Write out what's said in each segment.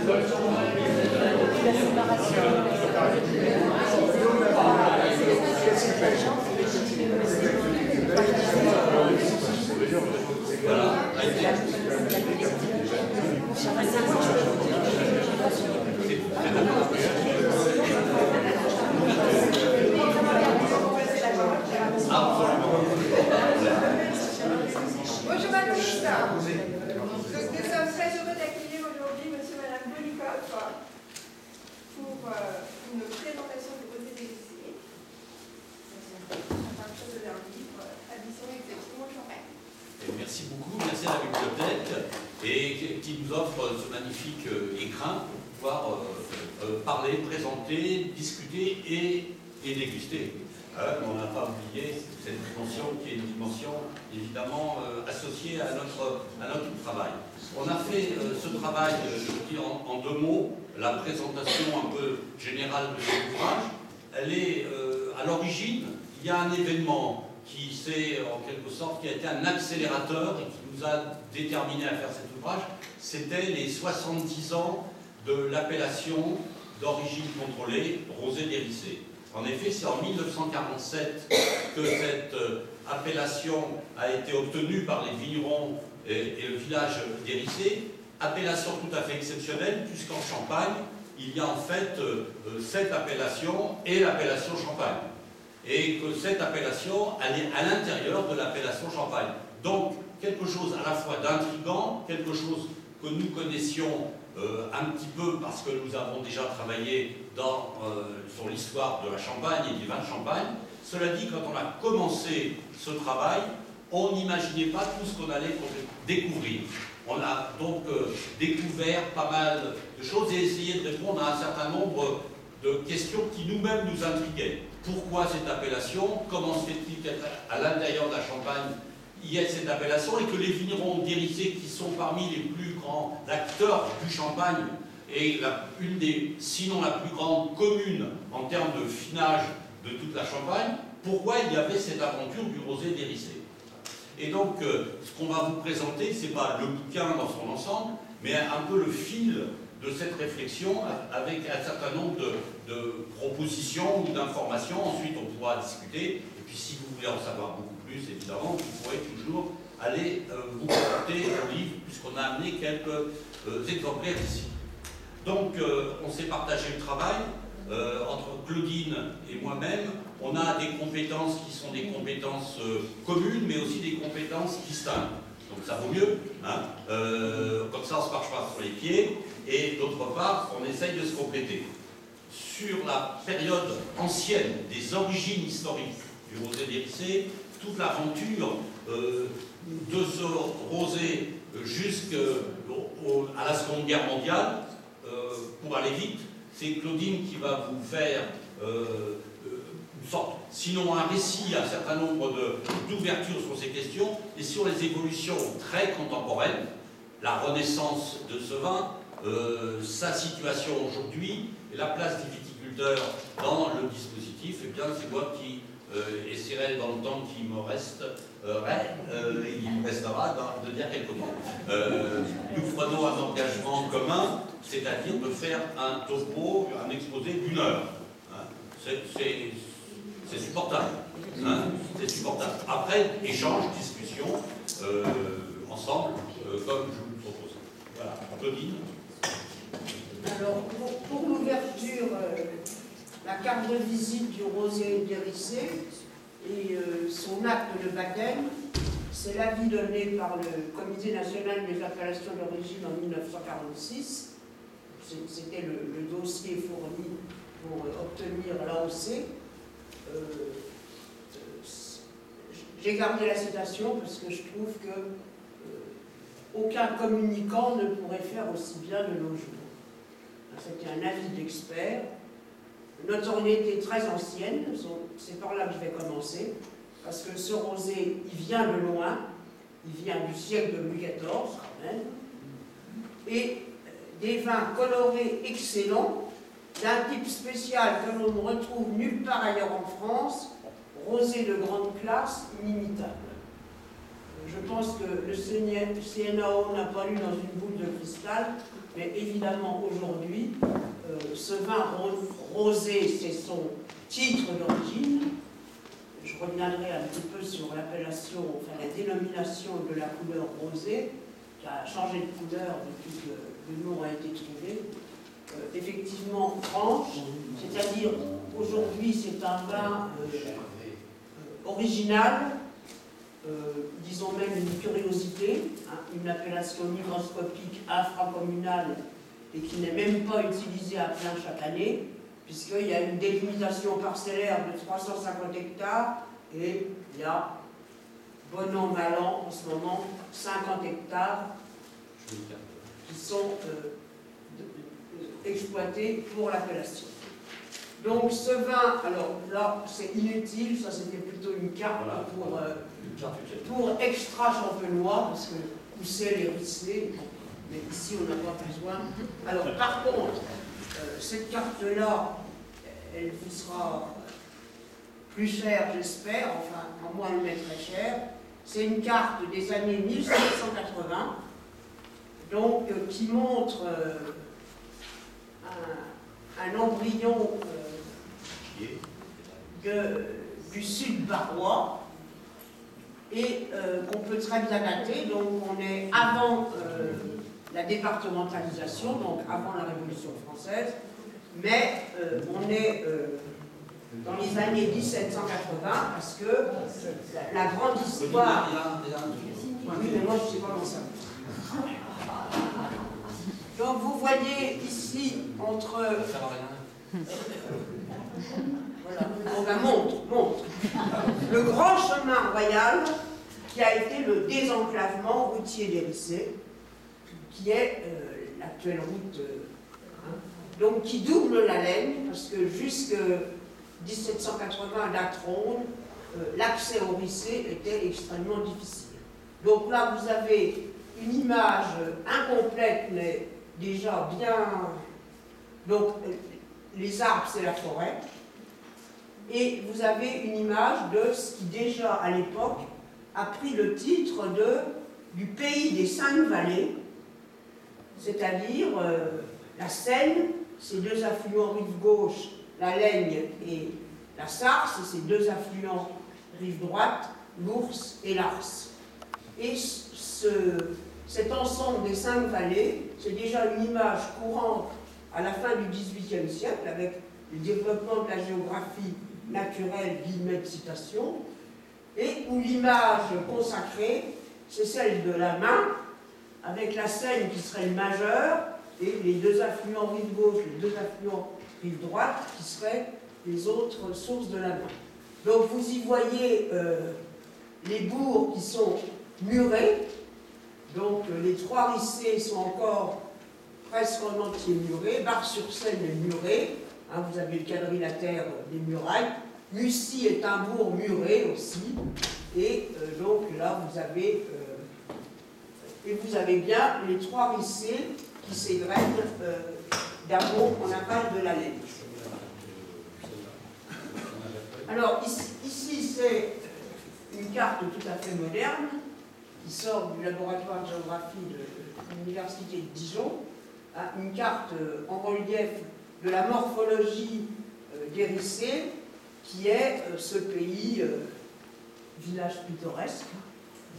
Bonjour Madame Lista. Nous sommes très heureux d'accueillir aujourd'hui Monsieur et Madame Bonikoff pour une présentation du Rosé des lycées à partir de leur livre Tradition Exception au Champagne. Merci beaucoup, merci à la bibliothèque et qui nous offre ce magnifique écrin pour pouvoir parler, présenter, discuter et déguster. On n'a pas oublié cette dimension qui est une dimension évidemment associée à notre travail. On a fait ce travail, je dis en deux mots, la présentation un peu générale de cet ouvrage. Elle est à l'origine, il y a un événement qui a été un accélérateur et qui nous a déterminés à faire cet ouvrage. C'était les 70 ans de l'appellation d'origine contrôlée Rosé d'Hérisset. En effet, c'est en 1947 que cette appellation a été obtenue par les vignerons et le village d'Hérisset. Appellation tout à fait exceptionnelle, puisqu'en Champagne, il y a en fait cette appellation et l'appellation Champagne. Et que cette appellation, elle est à l'intérieur de l'appellation Champagne. Donc, quelque chose à la fois d'intriguant, quelque chose que nous connaissions un petit peu parce que nous avons déjà travaillé sur l'histoire de la Champagne et du vin de Champagne. Cela dit, quand on a commencé ce travail, on n'imaginait pas tout ce qu'on allait découvrir. On a donc découvert pas mal de choses et essayé de répondre à un certain nombre de questions qui nous-mêmes nous intriguaient. Pourquoi cette appellation? Comment se fait-il qu'à l'intérieur de la Champagne, il y ait cette appellation et que les vignerons d'Hérisset, qui sont parmi les plus grands acteurs du Champagne, et sinon la plus grande commune en termes de finage de toute la Champagne, pourquoi il y avait cette aventure du Rosé d'Hérisset? Et donc, ce qu'on va vous présenter, ce n'est pas le bouquin dans son ensemble, mais un peu le fil de cette réflexion avec un certain nombre de propositions ou d'informations. Ensuite, on pourra discuter. Et puis, si vous voulez en savoir beaucoup plus, évidemment, vous pourrez toujours aller vous porter au livre, puisqu'on a amené quelques exemplaires ici. Donc, on s'est partagé le travail. Entre Claudine et moi-même, on a des compétences qui sont des compétences communes, mais aussi des compétences distinctes. Donc ça vaut mieux, hein. Comme ça on ne se marche pas sur les pieds, et d'autre part, on essaye de se compléter. Sur la période ancienne, des origines historiques du Rosé d'Hérisset, toute l'aventure de ce rosé jusqu'à la Seconde Guerre mondiale, pour aller vite, c'est Claudine qui va vous faire une sorte, sinon un récit, un certain nombre d'ouvertures sur ces questions, et sur les évolutions très contemporaines, la renaissance de ce vin, sa situation aujourd'hui, et la place des viticulteurs dans le dispositif. Et bien c'est moi qui essaierai dans le temps qui me reste, et il me restera de dire quelques mots. Nous prenons un engagement commun, c'est-à-dire de faire un topo, un exposé d'1 heure. Hein. C'est supportable. Hein. C'est supportable. Après, échange, discussion, ensemble, comme je vous le propose. Voilà. Claudine. Alors, pour l'ouverture, la carte de visite du Rosé d'Hérisset et son acte de baptême, c'est l'avis donné par le Comité national des appellations d'origine en 1946. C'était le dossier fourni pour obtenir l'AOC. J'ai gardé la citation parce que je trouve que aucun communicant ne pourrait faire aussi bien de nos jours. C'était un avis d'expert. Notoriété très ancienne, c'est par là que je vais commencer, parce que ce rosé, il vient de loin, il vient du siècle de Louis XIV quand même, et des vins colorés excellents, d'un type spécial que l'on ne retrouve nulle part ailleurs en France, rosé de grande classe, inimitable. je pense que le CNAO n'a pas lu dans une boule de cristal, mais évidemment aujourd'hui, ce vin rosé, c'est son titre d'origine. Je reviendrai un petit peu sur l'appellation, enfin la dénomination de la couleur rosée, qui a changé de couleur depuis que le nom a été trouvé. Effectivement, franche, c'est-à-dire aujourd'hui c'est un vin original, disons même une curiosité, hein, une appellation microscopique infracommunale et qui n'est même pas utilisée à plein chaque année, puisqu'il y a une délimitation parcellaire de 350 hectares et il y a, bon an, mal an, en ce moment, 50 hectares qui sont exploités pour l'appellation. Donc ce vin, alors là c'est inutile, ça c'était plutôt une carte pour extra champenois, parce que pousser les ricés, mais ici on n'a pas besoin. Alors par contre, cette carte-là, elle vous sera plus chère, j'espère, enfin, en moins elle m'est très chère. C'est une carte des années 1780, donc qui montre un embryon du sud barrois et qu'on peut très bien dater. Donc on est avant la départementalisation, donc avant la Révolution française, mais on est dans les années 1780 parce que la grande histoire... Oui, mais moi je ne sais pas comment ça. Donc vous voyez ici entre... Voilà, on va montre. Le grand chemin royal qui a été le désenclavement routier des Ricés, qui est l'actuelle route, donc qui double la Laigne, parce que jusque 1780, la Tronde, l'accès aux Ricés était extrêmement difficile. Donc là, vous avez une image incomplète, mais déjà bien... Donc, les arbres, c'est la forêt. Et vous avez une image de ce qui, déjà à l'époque, a pris le titre du pays des 5 vallées, c'est-à-dire la Seine, ses 2 affluents rive gauche, la Laigne et la Sarce, et ses 2 affluents rive droite, l'Ours et l'Ars. Et cet ensemble des 5 vallées, c'est déjà une image courante à la fin du XVIIIe siècle, avec le développement de la géographie naturelle, guillemets de citation, et où l'image consacrée, c'est celle de la Main, avec la Seine qui serait le majeur, et les 2 affluents rive gauche, les 2 affluents rive droite, qui seraient les autres sources de la Main. Donc vous y voyez les bourgs qui sont murés, donc les 3 Ricés sont encore presque en entier murés, Bar-sur-Seine est muré, hein, vous avez le quadrilatère des murailles, Mussy est un bourg muré aussi, et donc là vous avez bien les 3 Ricés qui s'égrènent d'amont en aval de la Laigne. Alors ici c'est une carte tout à fait moderne qui sort du laboratoire de géographie de l'université de Dijon, une carte en relief de la morphologie des Ricés, qui est ce pays, village pittoresque,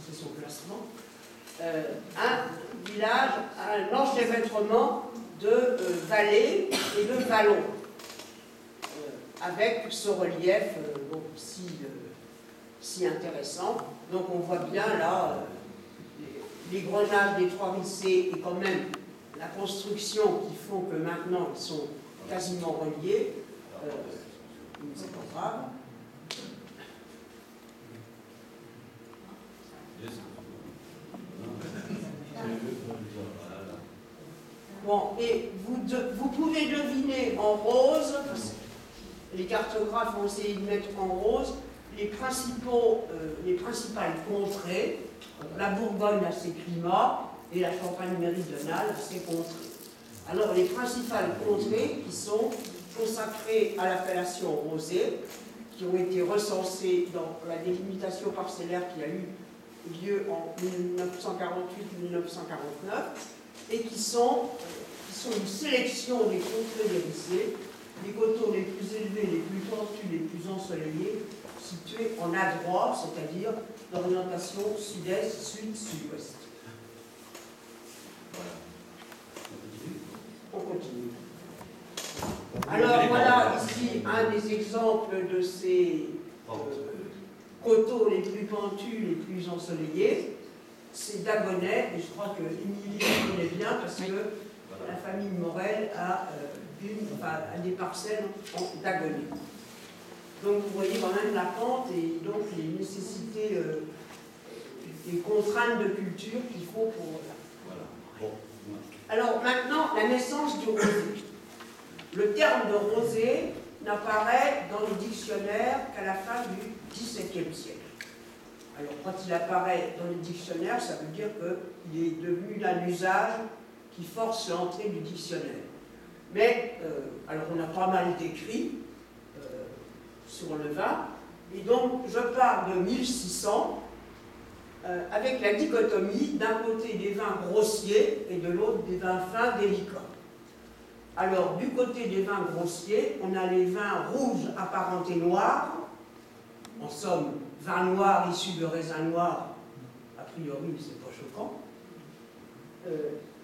c'est son classement, un village, un enchevêtrement de vallées et de vallons, avec ce relief si intéressant. Donc on voit bien là les grenages des 3 Ricés et quand même la construction qui font que maintenant ils sont quasiment reliés. C'est pas grave. Bon, et vous pouvez deviner en rose, parce que les cartographes ont essayé de mettre en rose, les principales contrées, la Bourgogne à ses climats et la Champagne méridionale à ses contrées. Alors les principales contrées qui sont consacrées à l'appellation rosée, qui ont été recensées dans la délimitation parcellaire qu'il y a eu lieu en 1948-1949, et qui sont une sélection des contrées d'Érissé, les coteaux les plus élevés, les plus pentus, les plus ensoleillés, situés en adroit, c'est-à-dire d'orientation sud-est, sud, sud-ouest. Voilà. On continue. Alors voilà ici un des exemples de ces coteaux les plus pentus, les plus ensoleillés. C'est Dagonnet, et je crois que Émilie le connaît bien parce que la famille Morel a des parcelles en Dagonnet. Donc vous voyez quand même la pente et donc les nécessités, les contraintes de culture qu'il faut pour... Voilà. Bon. Alors maintenant, la naissance du rosé. Le terme de rosé n'apparaît dans les dictionnaires qu'à la fin du XVIIe siècle. Alors quand il apparaît dans les dictionnaires, ça veut dire qu'il est devenu d'un usage qui force l'entrée du dictionnaire. Mais, alors on a pas mal d'écrits sur le vin, et donc je pars de 1600 avec la dichotomie d'un côté des vins grossiers et de l'autre des vins fins délicats. Alors du côté des vins grossiers, on a les vins rouges apparentés noirs, en somme, vin noir issu de raisin noir, a priori c'est pas choquant,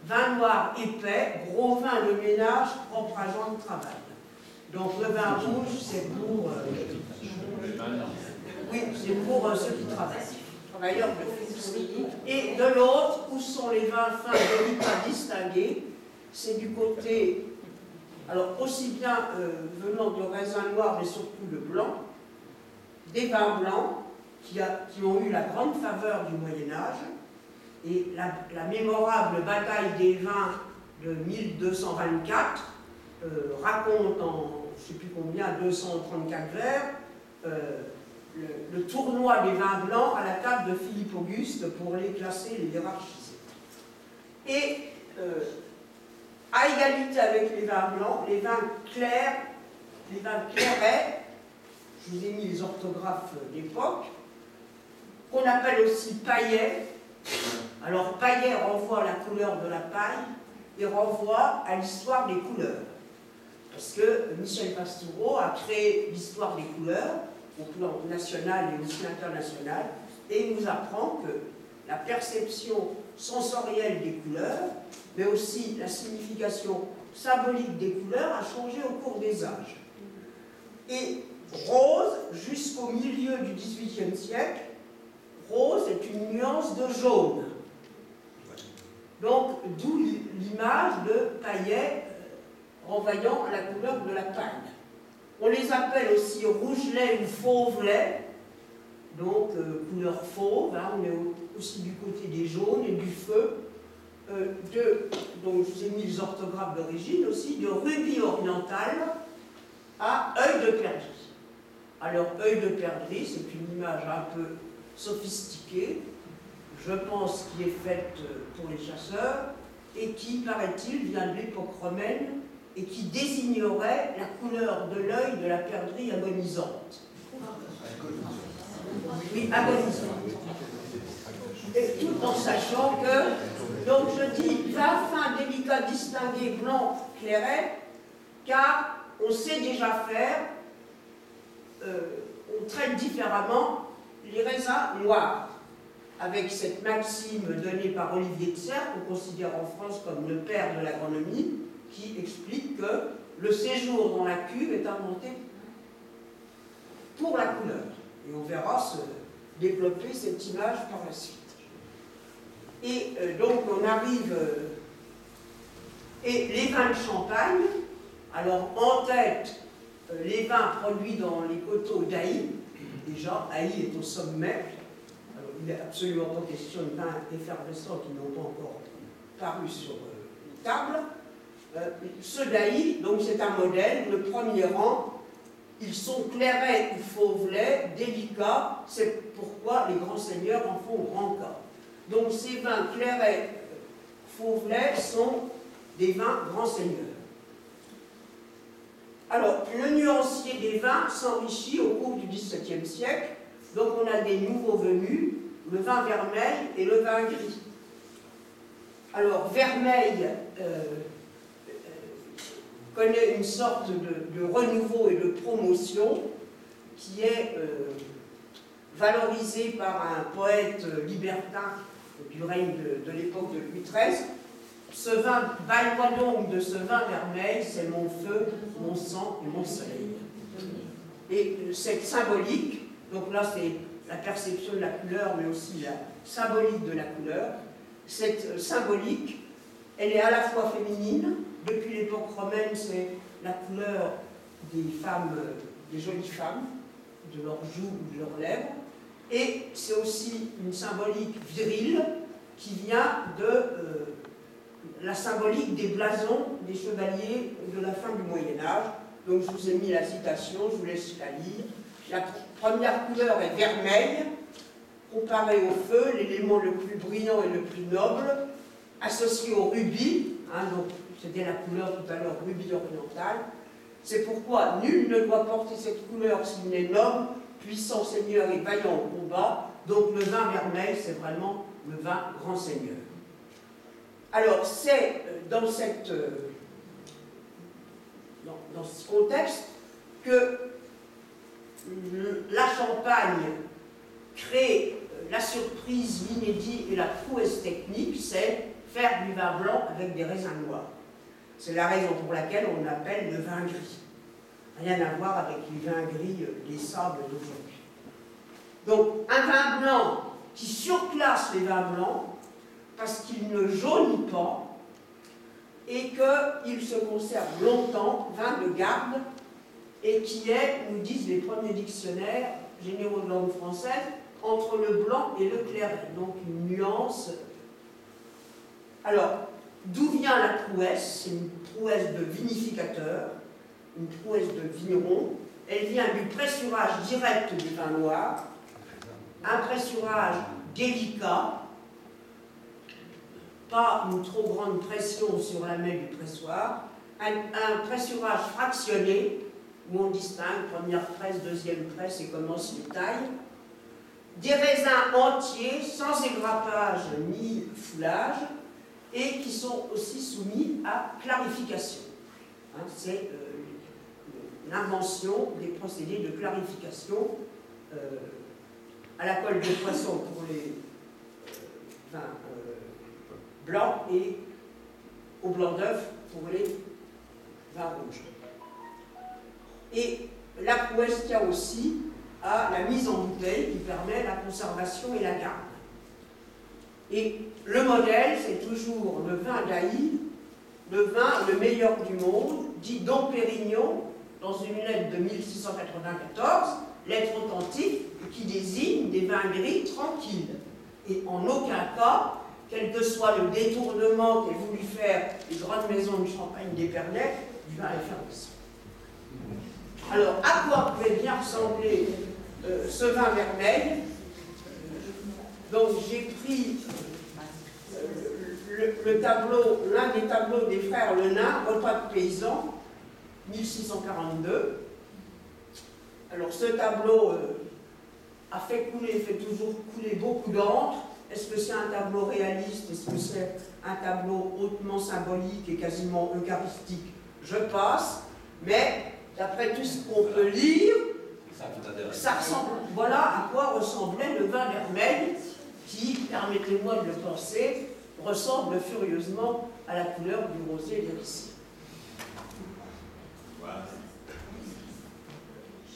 vin noir épais, gros vin de ménage propre à gens de travail. Donc le vin rouge, c'est pour... oui, c'est pour ceux qui travaillent, travailleurs de force. Et de l'autre, où sont les vins fins délicats distingués, c'est du côté, alors aussi bien venant de raisin noir, mais surtout de blanc, des vins blancs qui ont eu la grande faveur du Moyen-Âge, et la mémorable bataille des vins de 1224 raconte en, je ne sais plus combien, 234 vers, le tournoi des vins blancs à la table de Philippe Auguste pour les classer, les hiérarchiser. Et à égalité avec les vins blancs, les vins clairs, les vins clairets, je vous ai mis les orthographes d'époque, qu'on appelle aussi paillets. Alors paillet renvoie à la couleur de la paille et renvoie à l'histoire des couleurs. Parce que Michel Pastoureau a créé l'histoire des couleurs au plan national et aussi international, et il nous apprend que la perception sensorielle des couleurs, mais aussi la signification symbolique des couleurs a changé au cours des âges. Et rose, jusqu'au milieu du XVIIIe siècle, rose est une nuance de jaune. Donc, d'où l'image de paillet renvoyant à la couleur de la paille. On les appelle aussi rougelet ou fauvelet, donc couleur fauve, hein, on est aussi du côté des jaunes et du feu. Donc je vous ai mis les orthographes d'origine aussi, de rubis oriental à œil de perdrix. Alors œil de perdrix, c'est une image un peu sophistiquée, je pense qui est faite pour les chasseurs, et qui, paraît-il, vient de l'époque romaine, et qui désignerait la couleur de l'œil de la perdrix agonisante. Oui, agonisante. Et tout en sachant que, donc je dis, vin fin, délicat, distingué, blanc, clairet, car on sait déjà faire, on traite différemment les raisins noirs, avec cette maxime donnée par Olivier de Serres, qu'on considère en France comme le père de l'agronomie, qui explique que le séjour dans la cuve est inventé pour la couleur. Et on verra se développer cette image par la suite. Et donc on arrive... et les vins de Champagne, alors en tête, les vins produits dans les coteaux d'Ailly. Déjà, Ailly est au sommet. Alors, il n'est absolument pas question de vins effervescents qui n'ont pas encore paru sur les tables. Ceux d'Ailly, donc c'est un modèle, le premier rang, ils sont clairets ou fauvelets, délicats, c'est pourquoi les grands seigneurs en font grand cas. Donc ces vins clairets, fauvelets sont des vins grands seigneurs. Alors, le nuancier des vins s'enrichit au cours du XVIIe siècle, donc on a des nouveaux venus, le vin vermeil et le vin gris. Alors, vermeil connaît une sorte de renouveau et de promotion qui est valorisé par un poète libertin du règne de l'époque de Louis XIII. Ce vin, baille-moi donc de ce vin vermeil, c'est mon feu, mon sang et mon soleil. Et cette symbolique, donc là c'est la perception de la couleur, mais aussi la symbolique de la couleur, cette symbolique, elle est à la fois féminine, depuis l'époque romaine, c'est la couleur des femmes, des jolies femmes, de leurs joues ou de leurs lèvres, et c'est aussi une symbolique virile qui vient de la symbolique des blasons des chevaliers de la fin du Moyen-Âge. Donc je vous ai mis la citation, je vous laisse la lire. La première couleur est vermeille, comparée au feu, l'élément le plus brillant et le plus noble, associé au rubis, donc c'était la couleur tout à l'heure, rubis oriental. C'est pourquoi nul ne doit porter cette couleur s'il n'est noble, puissant seigneur et vaillant au combat. Donc le vin vermeil, c'est vraiment le vin grand seigneur. Alors c'est dans ce contexte que la Champagne crée la surprise, l'inédit et la prouesse technique, c'est faire du vin blanc avec des raisins noirs. C'est la raison pour laquelle on l'appelle le vin gris. Rien à voir avec les vins gris des sables d'aujourd'hui. Donc un vin blanc qui surclasse les vins blancs parce qu'il ne jaunit pas et qu'il se conserve longtemps, vin de garde, et qui est, nous disent les premiers dictionnaires généraux de langue française, entre le blanc et le clairet, donc une nuance. Alors, d'où vient la prouesse? C'est une prouesse de vinificateur, une prouesse de vigneron. Elle vient du pressurage direct du vin noir, un pressurage délicat, pas une trop grande pression sur la main du pressoir, un pressurage fractionné, où on distingue première presse, deuxième presse et commence les tailles, des raisins entiers, sans égrappage ni foulage, et qui sont aussi soumis à clarification. C'est l'invention des procédés de clarification à la colle de poisson pour les vins blancs et au blanc d'œuf pour les vins rouges. Et la prouesse tient aussi à la mise en bouteille qui permet la conservation et la garde. Et le modèle, c'est toujours le vin d'Aï, le vin le meilleur du monde, dit Dom Pérignon, dans une lettre de 1694, lettre authentique qui désigne des vins gris tranquilles. Et en aucun cas, quel que soit le détournement qu'aient voulu faire les grandes maisons de Champagne d'Épernay, du vin effervescent. Alors, à quoi pouvait bien ressembler ce vin vermeil? Donc, j'ai pris le tableau, l'un des tableaux des frères Lenain, Repas de paysans, 1642. Alors, ce tableau a fait toujours couler beaucoup d'encre. Est-ce que c'est un tableau réaliste? Est-ce que c'est un tableau hautement symbolique et quasiment eucharistique? Je passe, mais d'après tout ce qu'on peut lire, ça ressemble, voilà à quoi ressemblait le vin vermeil qui, permettez-moi de le penser, ressemble furieusement à la couleur du rosé d'Hérissi.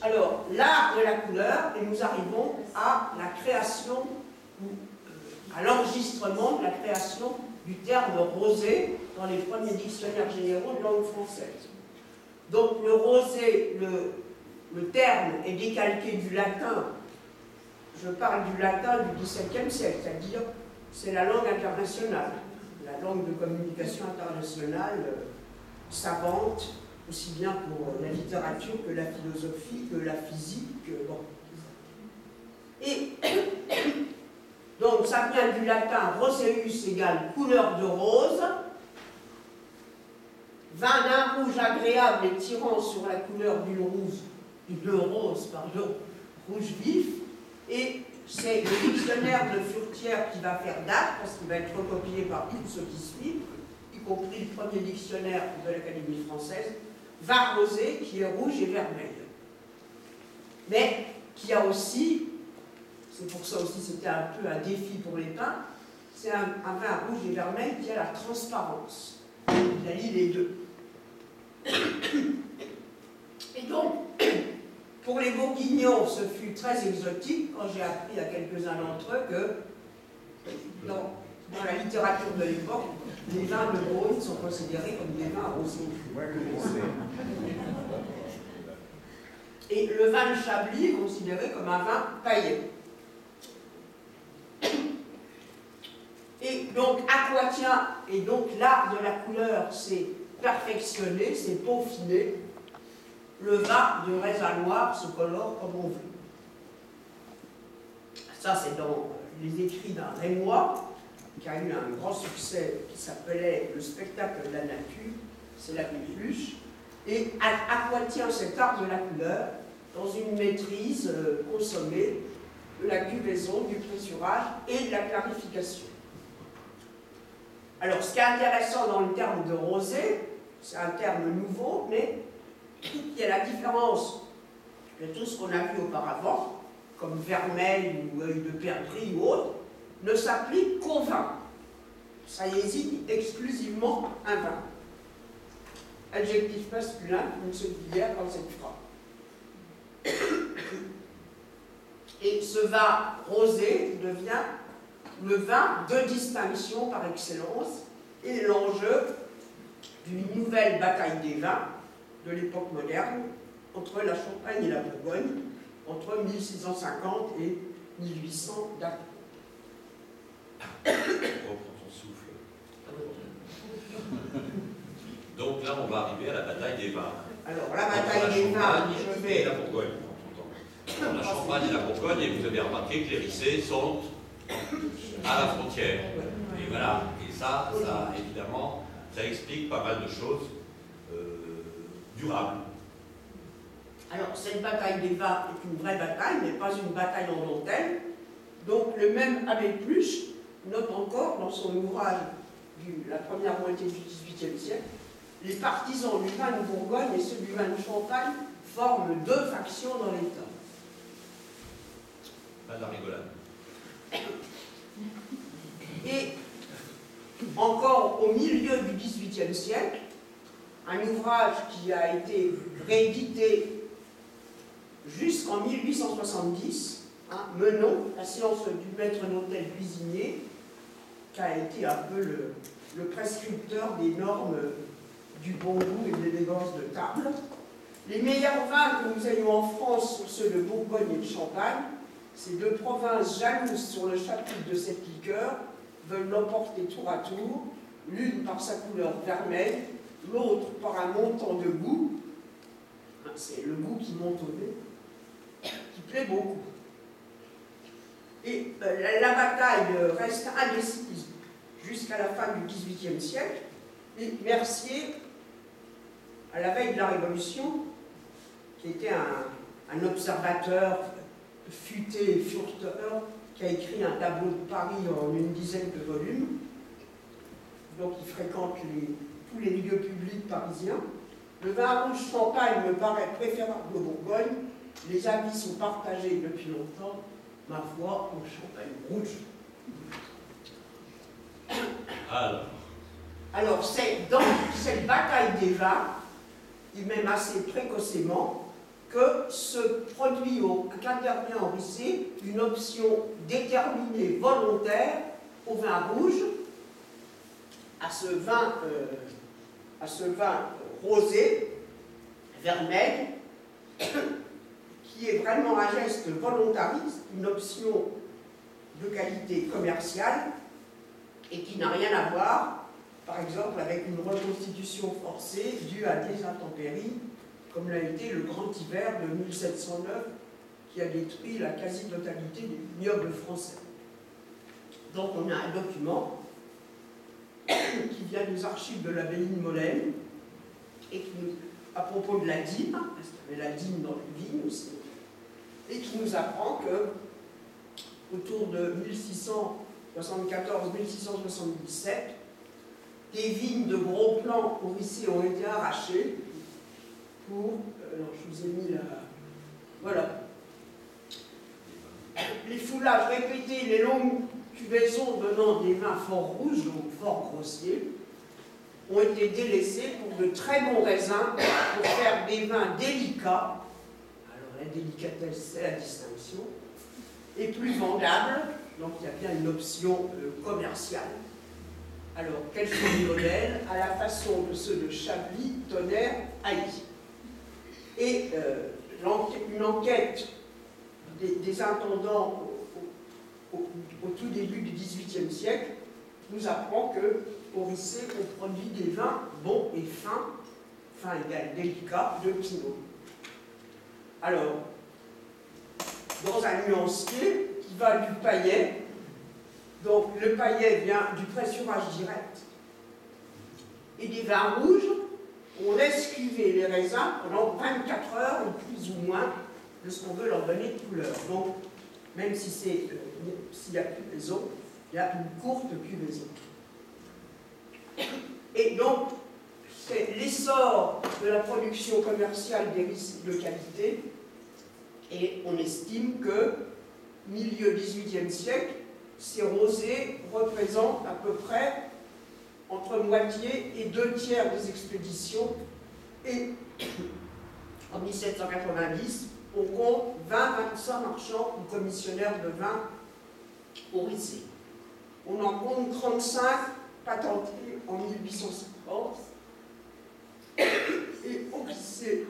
Alors, l'art de la couleur, et nous arrivons à la création, à l'enregistrement de la création du terme rosé dans les premiers dictionnaires généraux de langue française. Donc le rosé, le terme est décalqué du latin. Je parle du latin du XVIIe siècle, c'est-à-dire c'est la langue internationale, la langue de communication internationale savante, aussi bien pour la littérature que la philosophie, que la physique. Bon. Et donc ça vient du latin roseus égale couleur de rose, vin d'un rouge agréable et tirant sur la couleur du rose, rouge vif, et c'est le dictionnaire de Furetière qui va faire date, parce qu'il va être recopié par tous ceux qui suivent, y compris le premier dictionnaire de l'Académie française, vin rosé qui est rouge et vermeil. Mais qui a aussi, c'est pour ça aussi c'était un peu un défi pour les pins, c'est un vin rouge et vermeil qui a la transparence. Il allie les deux. Et donc, pour les Bourguignons, ce fut très exotique quand j'ai appris à quelques-uns d'entre eux que dans la littérature de l'époque, les vins de Beaune sont considérés comme des vins rosés. Et le vin de Chablis est considéré comme un vin paillé. Et donc, Aquatien, et donc l'art de la couleur s'est perfectionné, s'est peaufiné. Le vin de raisin noir se colore comme on veut. Ça, c'est dans les écrits d'un Rémois, qui a eu un grand succès, qui s'appelait Le spectacle de la nature, c'est la Pépluche. Et Aquatien, cet art de la couleur, dans une maîtrise consommée de la cuvaison, du pressurage et de la clarification. Alors, ce qui est intéressant dans le terme de rosé, c'est un terme nouveau, mais il y a la différence de tout ce qu'on a vu auparavant, comme vermeil ou œil de perdrix ou autre, ne s'applique qu'au vin. Ça désigne exclusivement un vin. Adjectif masculin, une singulière dans cette phrase. Et ce vin rosé devient le vin de distinction par excellence et l'enjeu d'une nouvelle bataille des vins de l'époque moderne entre la Champagne et la Bourgogne, entre 1650 et 1800 date. Reprends ton souffle. Donc là, on va arriver à la bataille des vins. Alors, la bataille des vins, je vais... Et la Bourgogne, la Champagne et la Bourgogne, et vous avez remarqué que les Rissés sont à la frontière. Et voilà, et ça évidemment, ça explique pas mal de choses durables. Alors, cette bataille des vins est une vraie bataille, mais pas une bataille en dentelle. Donc, le même Abbé Pluche note encore dans son ouvrage de la première moitié du XVIIIe siècle, les partisans du vin de Bourgogne et ceux du vin de Champagne forment deux factions dans l'État. Pas de la rigolade. Et encore au milieu du XVIIIe siècle, un ouvrage qui a été réédité jusqu'en 1870, Menon, la science du maître d'hôtel cuisinier, qui a été un peu le prescripteur des normes du bon goût et de l'élégance de table. Les meilleurs vins que nous ayons en France sont ceux de Bourgogne et de Champagne. Ces deux provinces jalouses sur le chapitre de cette liqueur veulent l'emporter tour à tour, l'une par sa couleur vermeille, l'autre par un montant de goût, c'est le goût qui monte au nez, qui plaît beaucoup. Et la bataille reste indécise jusqu'à la fin du XVIIIe siècle, et Mercier, à la veille de la Révolution, qui était un observateur futé et fureteur, qui a écrit un tableau de Paris en une dizaine de volumes, donc il fréquente tous les lieux publics parisiens. Le vin rouge Champagne me paraît préférable au Bourgogne, les avis sont partagés depuis longtemps, ma foi au Champagne rouge. Alors c'est dans cette bataille des vins, et même assez précocement, que se produit qu'intervient au Rissé une option déterminée, volontaire, au vin rouge, à ce vin rosé, vermeil, qui est vraiment un geste volontariste, une option de qualité commerciale, et qui n'a rien à voir, par exemple, avec une reconstitution forcée due à des intempéries, comme l'a été le grand hiver de 1709, qui a détruit la quasi-totalité des vignobles français. Donc on a un document qui vient des archives de l'abbaye de Molène, et qui nous, à propos de la dîme, parce qu'il y avait la dîme dans les vignes aussi, et qui nous apprend que autour de 1674-1677. Des vignes de gros plants ourissés ont été arrachées pour... alors, je vous ai mis là... Voilà. Les foulages répétés, les longues cuvaisons donnant des vins fort rouges, donc fort grossiers, ont été délaissés pour de très bons raisins, pour faire des vins délicats. Alors la délicatesse, c'est la distinction, et plus vendables, donc il y a bien une option commerciale. Alors, quels sont les modèles? À la façon de ceux de Chablis, Tonnerre, Haï. Et une enquête des intendants au tout début du XVIIIe siècle nous apprend que Aurissé ont produit des vins bons et fins, fin égale délicat, de Pinot. Alors, dans un nuancier qui va du paillet, donc le paillet vient du pressurage direct, et des vins rouges, on laisse cuver les raisins pendant 24 heures, ou plus ou moins, de ce qu'on veut leur donner de couleur. Donc, même si s'il y a cuvaison, il y a une courte cuvaison. Et donc, c'est l'essor de la production commerciale des risques de qualité, et on estime que, milieu XVIIIe siècle, ces rosés représentent à peu près entre moitié et 2/3 des expéditions, et en 1790, on compte 20-25 marchands ou commissionnaires de vin Aurissé. On en compte 35 patentés en 1850. Et Aurissé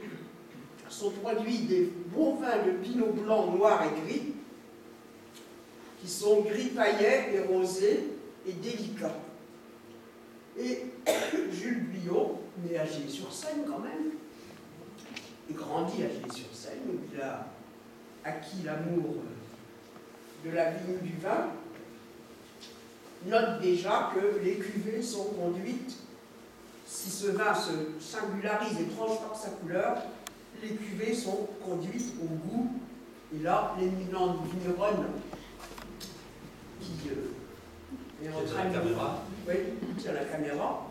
sont produits des bons vins de pinot blanc, noir et gris, qui sont gris paillet et rosé et délicats. Et Jules Guyot, né à Gilles-sur-Seine quand même, et grandi à Gilles-sur-Seine, où il a acquis l'amour de la vigne du vin, note déjà que les cuvées sont conduites, si ce vin se singularise et tranche par sa couleur, les cuvées sont conduites au goût. Et là, l'éminente vigneronne qui est en train de... Oui, qui tient la caméra,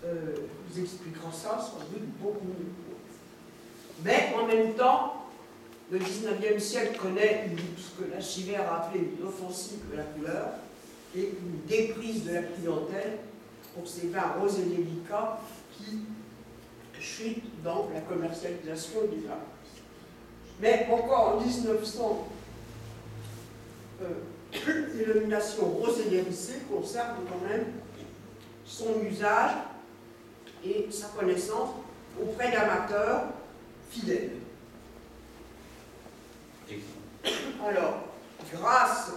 vous expliquera ça sans doute beaucoup mieux. Mais en même temps, le 19e siècle connaît ce que la Chivert a appelé une offensive de la couleur et une déprise de la clientèle pour ces vins rosés délicats qui chutent dans la commercialisation du vin. Mais encore en 1900, l'énomination rosé d'Aurissé conserve quand même son usage et sa connaissance auprès d'amateurs fidèles. Alors, grâce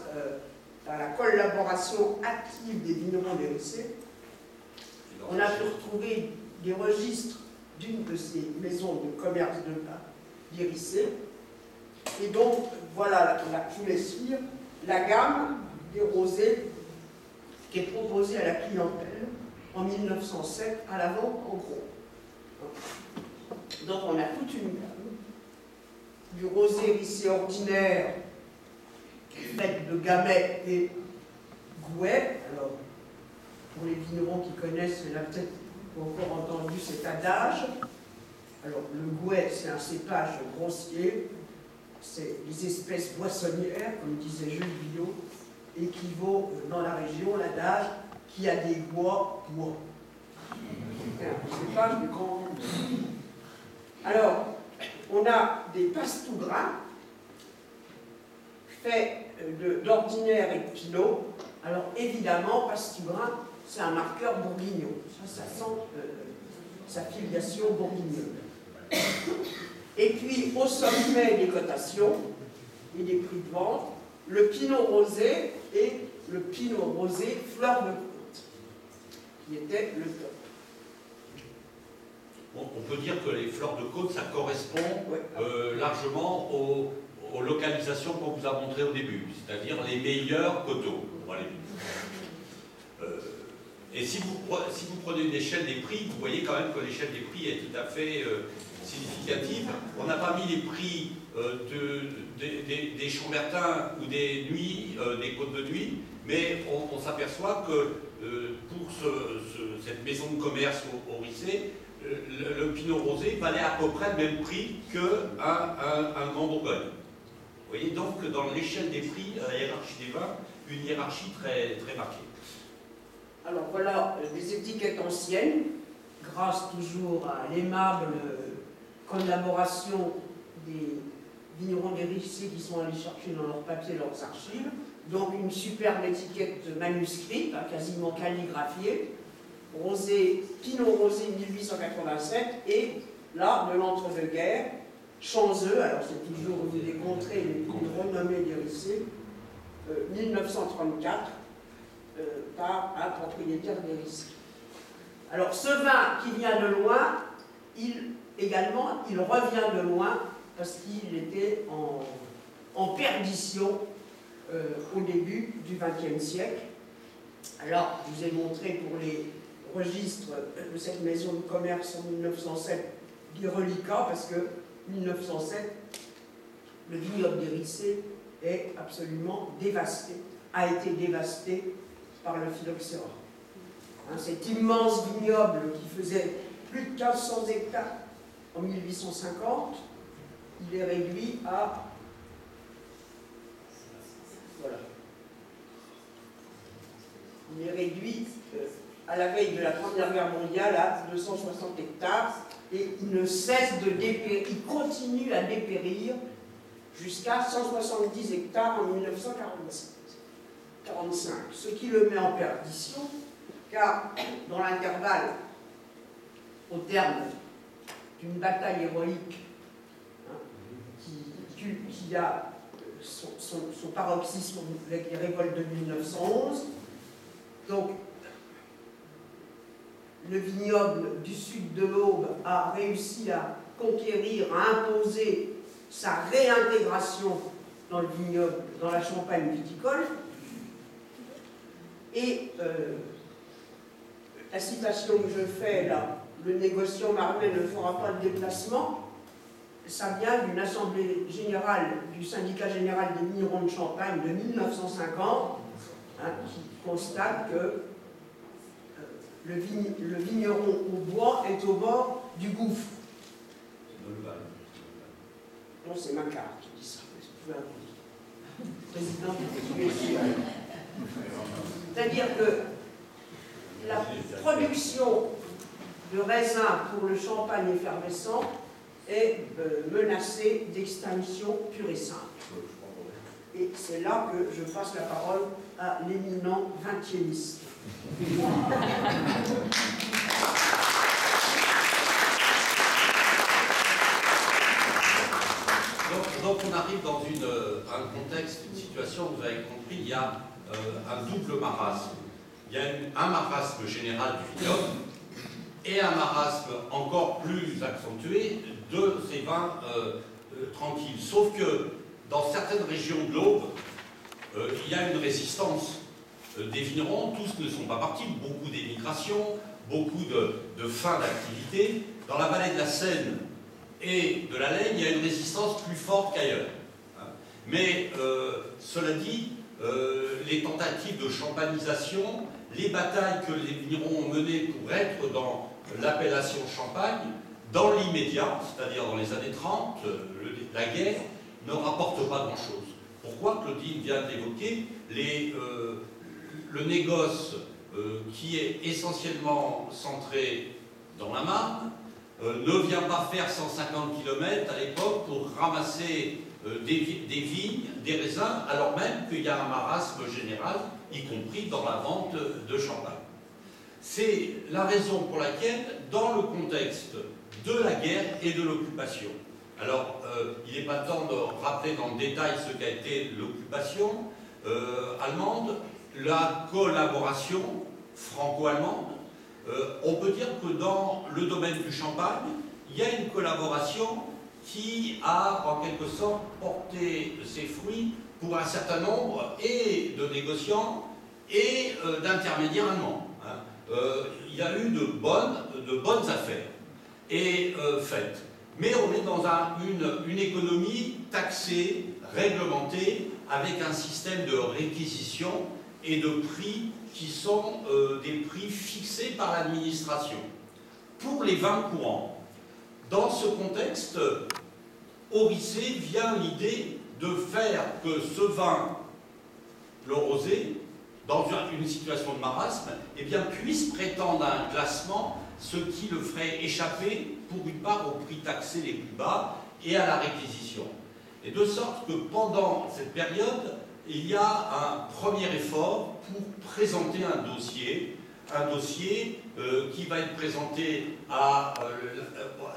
à la collaboration active des vignerons d'Aurissé, on a pu retrouver des registres d'une de ces maisons de commerce de vin d'Aurissé. Et donc, voilà, je vous laisse lire la gamme des rosés qui est proposée à la clientèle en 1907 à la vente en gros. Donc, on a toute une gamme du rosé Aurissé ordinaire fait de gamay et gouet. Alors, pour les vignerons qui connaissent, il y en a peut-être encore entendu cet adage. Alors, le gouet, c'est un cépage grossier, c'est les espèces boissonnières, comme disait Jules Guyot, équivaut dans la région l'adage qui a des bois, bois. C'est un cépage de grand goût. Alors, on a des pastougras faits d'ordinaire et de pinot. Alors, évidemment, pastougrin, c'est un marqueur bourguignon. Ça sent sa filiation bourguignonne. Et puis, au sommet des cotations et des prix de vente, le pinot rosé et le pinot rosé fleur de côte, qui était le top. Bon, on peut dire que les fleurs de côte, ça correspond largement aux localisations qu'on vous a montrées au début, c'est-à-dire les meilleurs coteaux. Voilà. Et si vous prenez une échelle des prix, vous voyez quand même que l'échelle des prix est tout à fait significative. On n'a pas mis les prix des Chambertins ou des nuits, des côtes de nuit, mais on s'aperçoit que pour cette maison de commerce au Rissé, le Pinot Rosé valait à peu près le même prix qu'un Grand Bourgogne. Vous voyez donc dans l'échelle des prix, la hiérarchie des vins, une hiérarchie très, très marquée. Alors voilà des étiquettes anciennes, grâce toujours à l'aimable collaboration des vignerons des Rissé qui sont allés chercher dans leurs papiers, leurs archives. Donc une superbe étiquette manuscrite, quasiment calligraphiée, rosé, Pinot Rosé 1887, et là, de l'entre-deux-guerres, Chanzeux, alors c'est toujours une des contrées les plus renommées des Rissé, 1934, par un propriétaire des Rissé. Alors ce vin qui vient de loin, il revient de loin parce qu'il était en perdition au début du XXe siècle. Alors, je vous ai montré pour les registres de cette maison de commerce en 1907 des reliquats, parce que 1907, le vignoble des Rissé est absolument dévasté, a été dévasté par le phylloxéra. Cet immense vignoble qui faisait plus de 1500 hectares en 1850, il est réduit à... Voilà. Il est réduit à la veille de la Première Guerre mondiale à 260 hectares et il ne cesse de dépérir, il continue à dépérir jusqu'à 170 hectares en 1945, ce qui le met en perdition, car dans l'intervalle, au terme d'une bataille héroïque qui a son paroxysme avec les révoltes de 1911, donc le vignoble du sud de l'Aube a réussi à conquérir, à imposer sa réintégration dans le vignoble, dans la Champagne viticole. Et la citation que je fais là, le négociant marmé ne fera pas le déplacement, ça vient d'une assemblée générale du syndicat général des vignerons de Champagne de 1950, qui constate que le vigneron au bois est au bord du gouffre. Non, c'est Macquart qui dit ça. Président du C'est-à-dire que la production de raisins pour le champagne effervescent est menacée d'extinction pure et simple. Et c'est là que je passe la parole à l'éminent vingtiémiste. Donc on arrive dans un contexte, une situation, vous avez compris, il y a un double marasme. Il y a un marasme général du vignoble et un marasme encore plus accentué de ces vins tranquilles. Sauf que dans certaines régions de l'Aube, il y a une résistance des vignerons, tous ne sont pas partis, beaucoup d'émigration, beaucoup de fin d'activité. Dans la vallée de la Seine et de la Laigne, il y a une résistance plus forte qu'ailleurs. Mais cela dit, les tentatives de champanisation, les batailles que les vignerons ont menées pour être dans l'appellation Champagne, dans l'immédiat, c'est-à-dire dans les années 30, la guerre, ne rapporte pas grand-chose. Pourquoi? Claudine vient d'évoquer le négoce qui est essentiellement centré dans la Marne, ne vient pas faire 150 km à l'époque pour ramasser des vignes, des raisins, alors même qu'il y a un marasme général, y compris dans la vente de champagne. C'est la raison pour laquelle, dans le contexte de la guerre et de l'occupation, alors il n'est pas temps de rappeler dans le détail ce qu'a été l'occupation allemande, la collaboration franco-allemande. On peut dire que dans le domaine du champagne, il y a une collaboration qui a en quelque sorte porté ses fruits pour un certain nombre et de négociants et d'intermédiaires allemands. il y a eu de bonnes affaires et faites. Mais on est dans une économie taxée, réglementée, avec un système de réquisition et de prix qui sont des prix fixés par l'administration. Pour les vins courants, dans ce contexte, Oricé vient l'idée de faire que ce vin, le rosé, dans une situation de marasme, eh bien, puisse prétendre à un classement, ce qui le ferait échapper, pour une part, aux prix taxés les plus bas et à la réquisition. Et de sorte que pendant cette période, il y a un premier effort pour présenter un dossier qui va être présenté à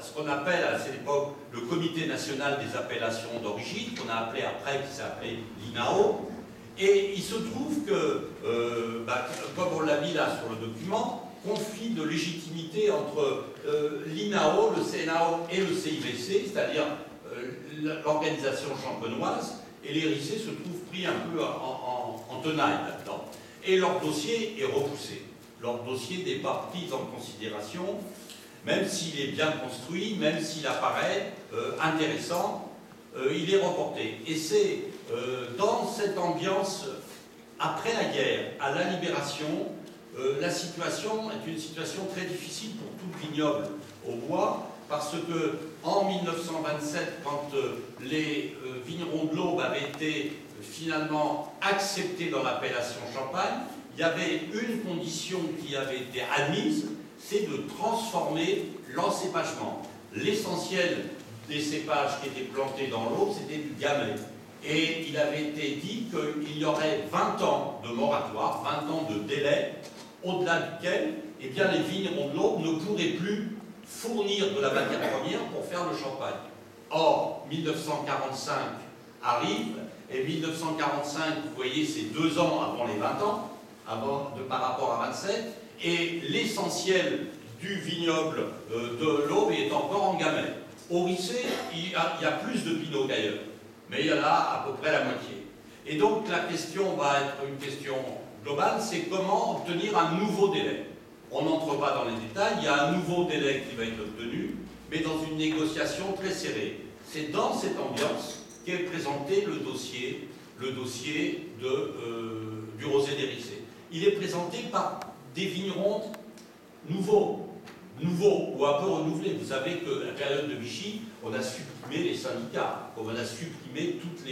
ce qu'on appelle à cette époque le Comité national des appellations d'origine, qu'on a appelé après, qui s'est appelé l'INAO. Et il se trouve que, comme on l'a mis là sur le document, conflit de légitimité entre l'INAO, le CNAO et le CIVC, c'est-à-dire l'organisation champenoise, et les RIC se trouvent pris un peu en tenaille là-dedans. Et leur dossier est repoussé. Leur dossier n'est pas pris en considération, même s'il est bien construit, même s'il apparaît intéressant, il est reporté. Et c'est dans cette ambiance, après la guerre, à la libération, la situation est une situation très difficile pour tout vignoble au bois, parce que en 1927, quand les vignerons de l'Aube avaient été finalement acceptés dans l'appellation Champagne, il y avait une condition qui avait été admise, c'est de transformer l'encépagement. L'essentiel des cépages qui étaient plantés dans l'Aube, c'était du gamay. Et il avait été dit qu'il y aurait 20 ans de moratoire, 20 ans de délai, au-delà duquel eh bien, les vignerons de l'Aube ne pourraient plus fournir de la matière première pour faire le champagne. Or, 1945 arrive, et 1945, vous voyez, c'est 2 ans avant les 20 ans, par rapport à 27, et l'essentiel du vignoble de l'Aube est encore en gamay. Au Ricé, il y a plus de pinot qu'ailleurs, mais il y en a à peu près la moitié. Et donc la question va être une question globale, c'est comment obtenir un nouveau délai. On n'entre pas dans les détails, il y a un nouveau délai qui va être obtenu, mais dans une négociation très serrée. C'est dans cette ambiance qu'est présenté le dossier du rosé des Ricé. Il est présenté par des vignerons nouveaux ou un peu renouvelés. Vous savez que la période de Vichy, on a supprimé les syndicats, comme on a supprimé tous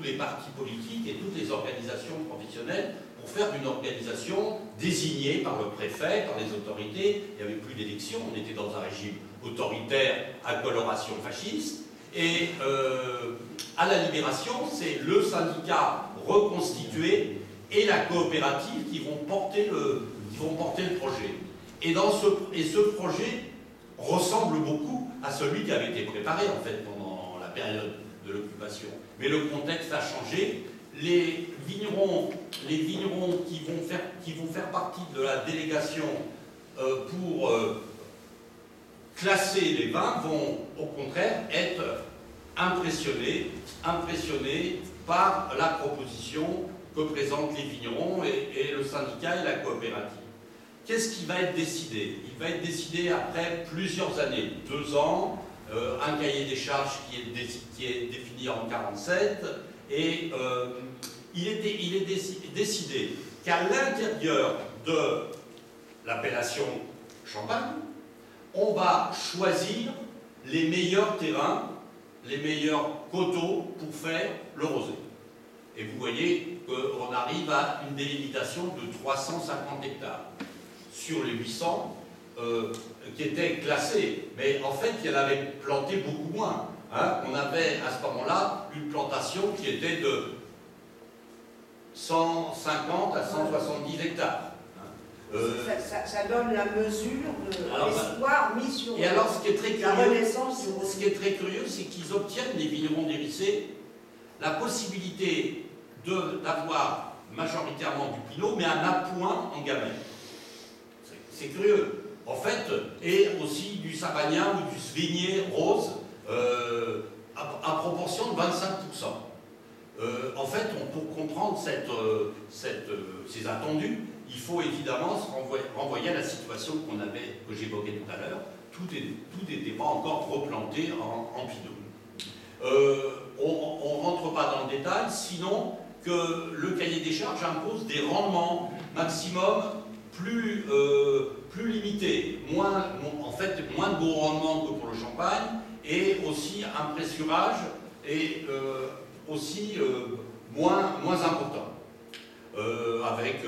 les partis politiques et toutes les organisations professionnelles pour faire une organisation désignée par le préfet, par les autorités. Il n'y avait plus d'élections, on était dans un régime autoritaire à coloration fasciste. Et à la Libération, c'est le syndicat reconstitué et la coopérative qui vont porter le projet. Et ce projet ressemble beaucoup à celui qui avait été préparé en fait pendant la période de l'occupation. Mais le contexte a changé. Les vignerons qui vont faire partie de la délégation pour classer les vins vont au contraire être impressionnés par la proposition que présentent les vignerons et le syndicat et la coopérative. Qu'est-ce qui va être décidé? Il va être décidé après plusieurs années, 2 ans, un cahier des charges qui est défini en 1947, et il est décidé qu'à l'intérieur de l'appellation Champagne, on va choisir les meilleurs terrains, les meilleurs coteaux pour faire le rosé. Et vous voyez qu'on arrive à une délimitation de 350 hectares sur les 800 qui étaient classés. Mais en fait, il y en avait planté beaucoup moins. Hein. On avait à ce moment-là une plantation qui était de 150 à 170 hectares. Ça donne la mesure de l'espoir mis sur et alors, ce qui est très la curieux, renaissance. Ce qui est très curieux, c'est qu'ils obtiennent, les vignerons des Ricé, la possibilité d'avoir majoritairement du pinot, mais un appoint en gamay. C'est curieux. En fait, et aussi du savagnin ou du svigné rose à proportion de 25%. En fait, pour comprendre ces attendus, il faut évidemment se renvoyer à la situation que j'évoquais tout à l'heure. Tout n'était pas encore replanté en pinot. On ne rentre pas dans le détail, sinon que le cahier des charges impose des rendements maximum plus limités, en fait moins de gros rendements que pour le champagne, et aussi un pressurage et aussi moins important. Avec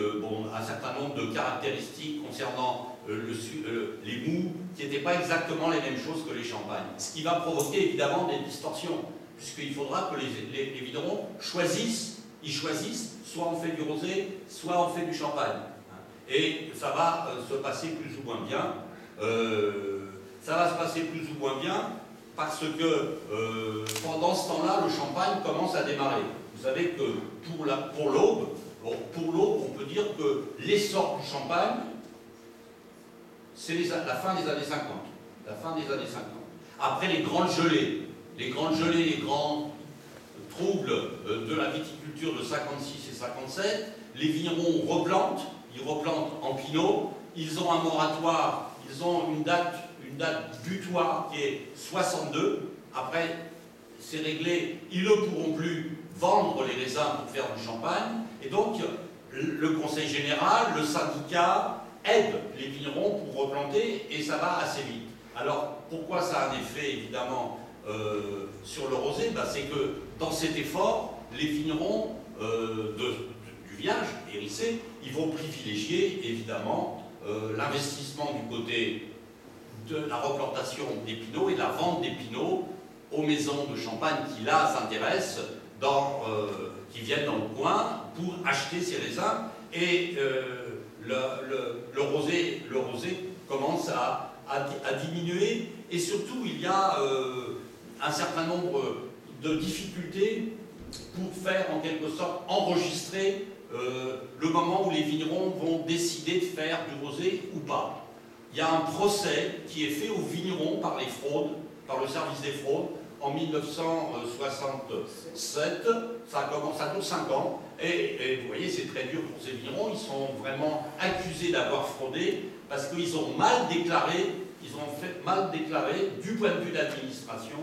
un certain nombre de caractéristiques concernant les mous qui n'étaient pas exactement les mêmes choses que les champagnes. Ce qui va provoquer évidemment des distorsions, puisqu'il faudra que les vignerons choisissent, soit on fait du rosé, soit on fait du champagne. Et ça va se passer plus ou moins bien. Ça va se passer plus ou moins bien parce que pendant ce temps-là, le champagne commence à démarrer. Vous savez que pour l'aube, on peut dire que l'essor du champagne, c'est la fin des années 50. La fin des années 50. Après les grands gelées, les grands troubles de la viticulture de 56 et 57, les vignerons replantent, ils replantent en pinot, ils ont un moratoire, ils ont une date butoir qui est 62. Après, c'est réglé, ils ne pourront plus vendre les raisins pour faire du champagne. Et donc, le conseil général, le syndicat aide les vignerons pour replanter et ça va assez vite. Alors, pourquoi ça a un effet, évidemment, sur le rosé? C'est que dans cet effort, les vignerons du Viage, hérissé, ils vont privilégier, évidemment, l'investissement du côté de la replantation des pinots et la vente des pinots aux maisons de champagne qui, là, s'intéressent, qui viennent dans le coin pour acheter ces raisins. Et le rosé commence à diminuer. Et surtout, il y a un certain nombre de difficultés pour faire, en quelque sorte, enregistrer le moment où les vignerons vont décider de faire du rosé ou pas. Il y a un procès qui est fait aux vignerons par les fraudes, par le service des fraudes, en 1967. Ça dure 5 ans. Et vous voyez, c'est très dur pour ces vignerons. Ils sont vraiment accusés d'avoir fraudé parce qu'ils ont mal déclaré, du point de vue de l'administration,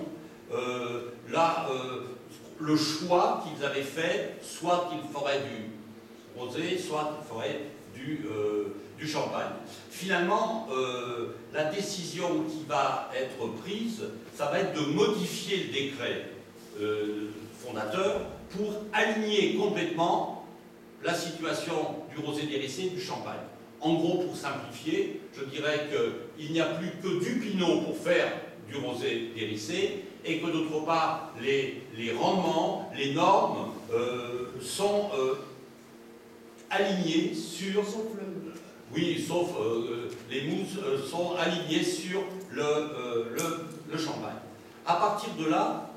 le choix qu'ils avaient fait, soit qu'ils feraient du rosé, soit qu'ils feraient du champagne. Finalement, la décision qui va être prise, ça va être de modifier le décret fondateur pour aligner complètement la situation du rosé d'hérissé et du champagne. En gros, pour simplifier, je dirais qu'il n'y a plus que du pinot pour faire du rosé d'hérissé et que d'autre part, les rendements, les normes sont alignés sur... Oui, sauf les mousses sont alignées sur le champagne. À partir de là,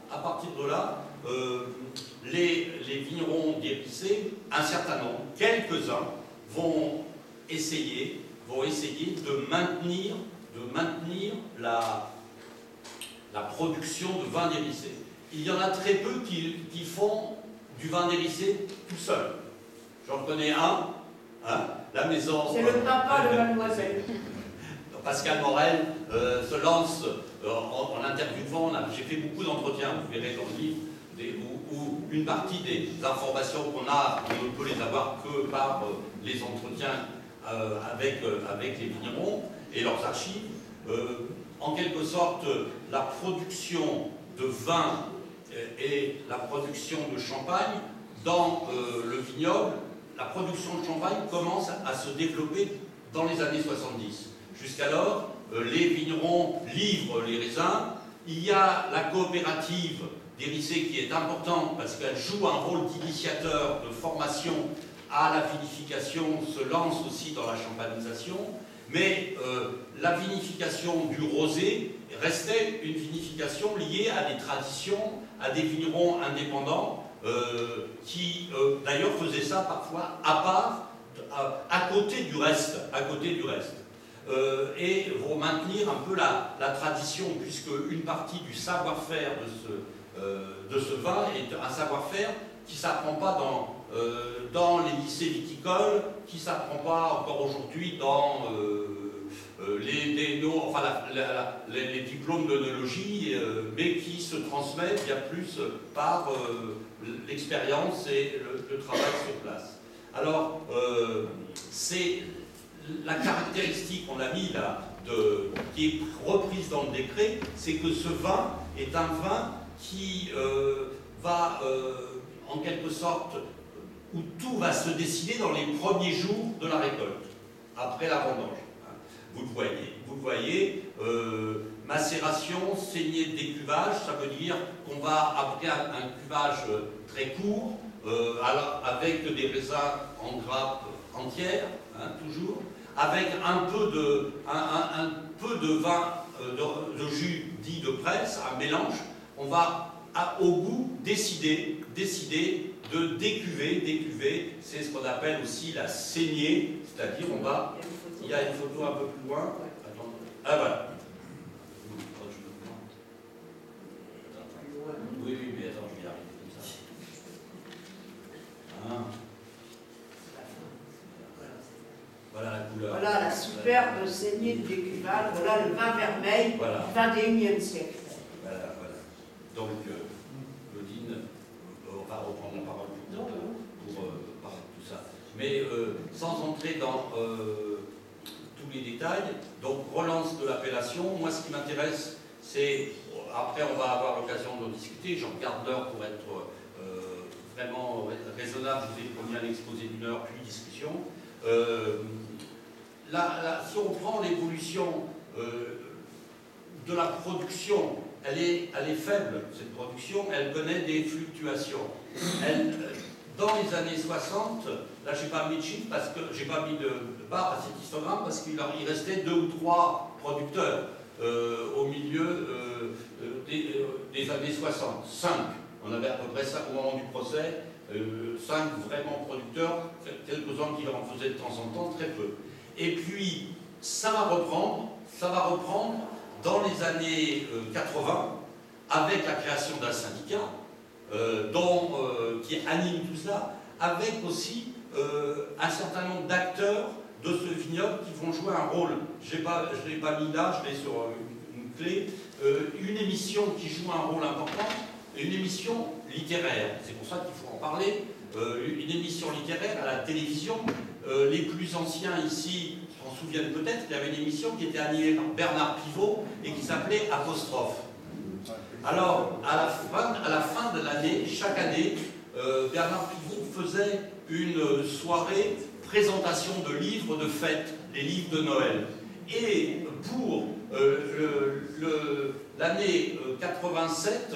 les vignerons d'hérissé, un certain nombre, quelques-uns, vont essayer de maintenir la production de vin d'hérissé. Il y en a très peu qui font du vin d'hérissé tout seul. J'en connais un, la maison... C'est le papa de mademoiselle. Pascal Morel se lance en interviewant, j'ai fait beaucoup d'entretiens, vous verrez dans le livre, où une partie des informations qu'on a, on ne peut les avoir que par les entretiens avec les vignerons et leurs archives. En quelque sorte, la production de vin et la production de champagne dans le vignoble, la production de champagne commence à se développer dans les années 70. Jusqu'alors, les vignerons livrent les raisins. Il y a la coopérative d'hérissé qui est importante parce qu'elle joue un rôle d'initiateur, de formation à la vinification, se lance aussi dans la champagnisation. Mais la vinification du rosé restait une vinification liée à des traditions, à des vignerons indépendants qui d'ailleurs faisaient ça parfois à part, à côté du reste. Et vont maintenir un peu la tradition, puisque une partie du savoir-faire de ce vin est un savoir-faire qui ne s'apprend pas dans les lycées viticoles, qui ne s'apprend pas encore aujourd'hui dans les diplômes d'œnologie, mais qui se transmet bien plus par l'expérience et le travail sur place. Alors, c'est la caractéristique, on l'a mis là, qui est reprise dans le décret, c'est que ce vin est un vin qui va, en quelque sorte, où tout va se décider dans les premiers jours de la récolte, après la vendange. Vous le voyez, macération, saignée, décuvage, ça veut dire qu'on va, après un cuvage très court, avec des raisins en grappe entière, toujours, avec un peu de vin, de jus dit de presse, un mélange, on va au goût décider de décuver, c'est ce qu'on appelle aussi la saignée, c'est-à-dire on va, il y a une photo un peu plus loin, ah voilà. Oui, mais attends, je vais y arriver comme ça. Voilà la couleur. Voilà la superbe saignée de décuvage, voilà le vin vermeil du XXIe siècle. Voilà. Donc, Claudine, on va reprendre la parole pour parler de tout ça. Mais sans entrer dans tous les détails, donc relance de l'appellation, moi ce qui m'intéresse, c'est, après on va avoir l'occasion de discuter, je regarde l'heure pour être vraiment raisonnable, je vous ai promis un exposé d'1 heure, puis discussion. Si on prend l'évolution de la production, elle est faible, cette production, elle connaît des fluctuations. Dans les années 60, là j'ai pas mis de chiffre, parce que j'ai pas mis de barre à cet histogramme, parce qu'il restait 2 ou 3 producteurs au milieu des années 60. 5. On avait à peu près 5 au moment du procès, 5 vraiment producteurs, quelques-uns qui en faisaient de temps en temps, très peu. Et puis, ça va reprendre dans les années 80, avec la création d'un syndicat qui anime tout ça, avec aussi un certain nombre d'acteurs de ce vignoble qui vont jouer un rôle. Je ne l'ai pas mis là, je l'ai sur une clé. Une émission qui joue un rôle important, une émission littéraire. C'est pour ça qu'il faut en parler. Une émission littéraire à la télévision. Les plus anciens ici s'en souviennent peut-être, il y avait une émission qui était animée par Bernard Pivot et qui s'appelait Apostrophe. Alors, à la fin de l'année, chaque année, Bernard Pivot faisait une soirée présentation de livres de fête, les livres de Noël. Et pour l'année 87,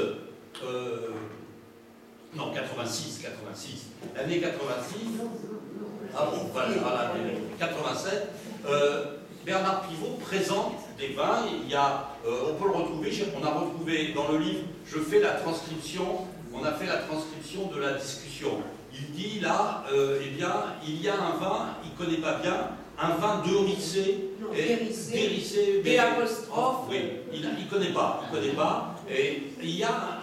non, 86, l'année 86, voilà, 87, Bernard Pivot présente des vins, on peut le retrouver, on a retrouvé dans le livre, on a fait la transcription de la discussion. Il dit là, eh bien, il y a un vin, il ne connaît pas bien, un vin de Rissé, Dérissé, des apostrophes. Oui, il ne connaît pas, et il y a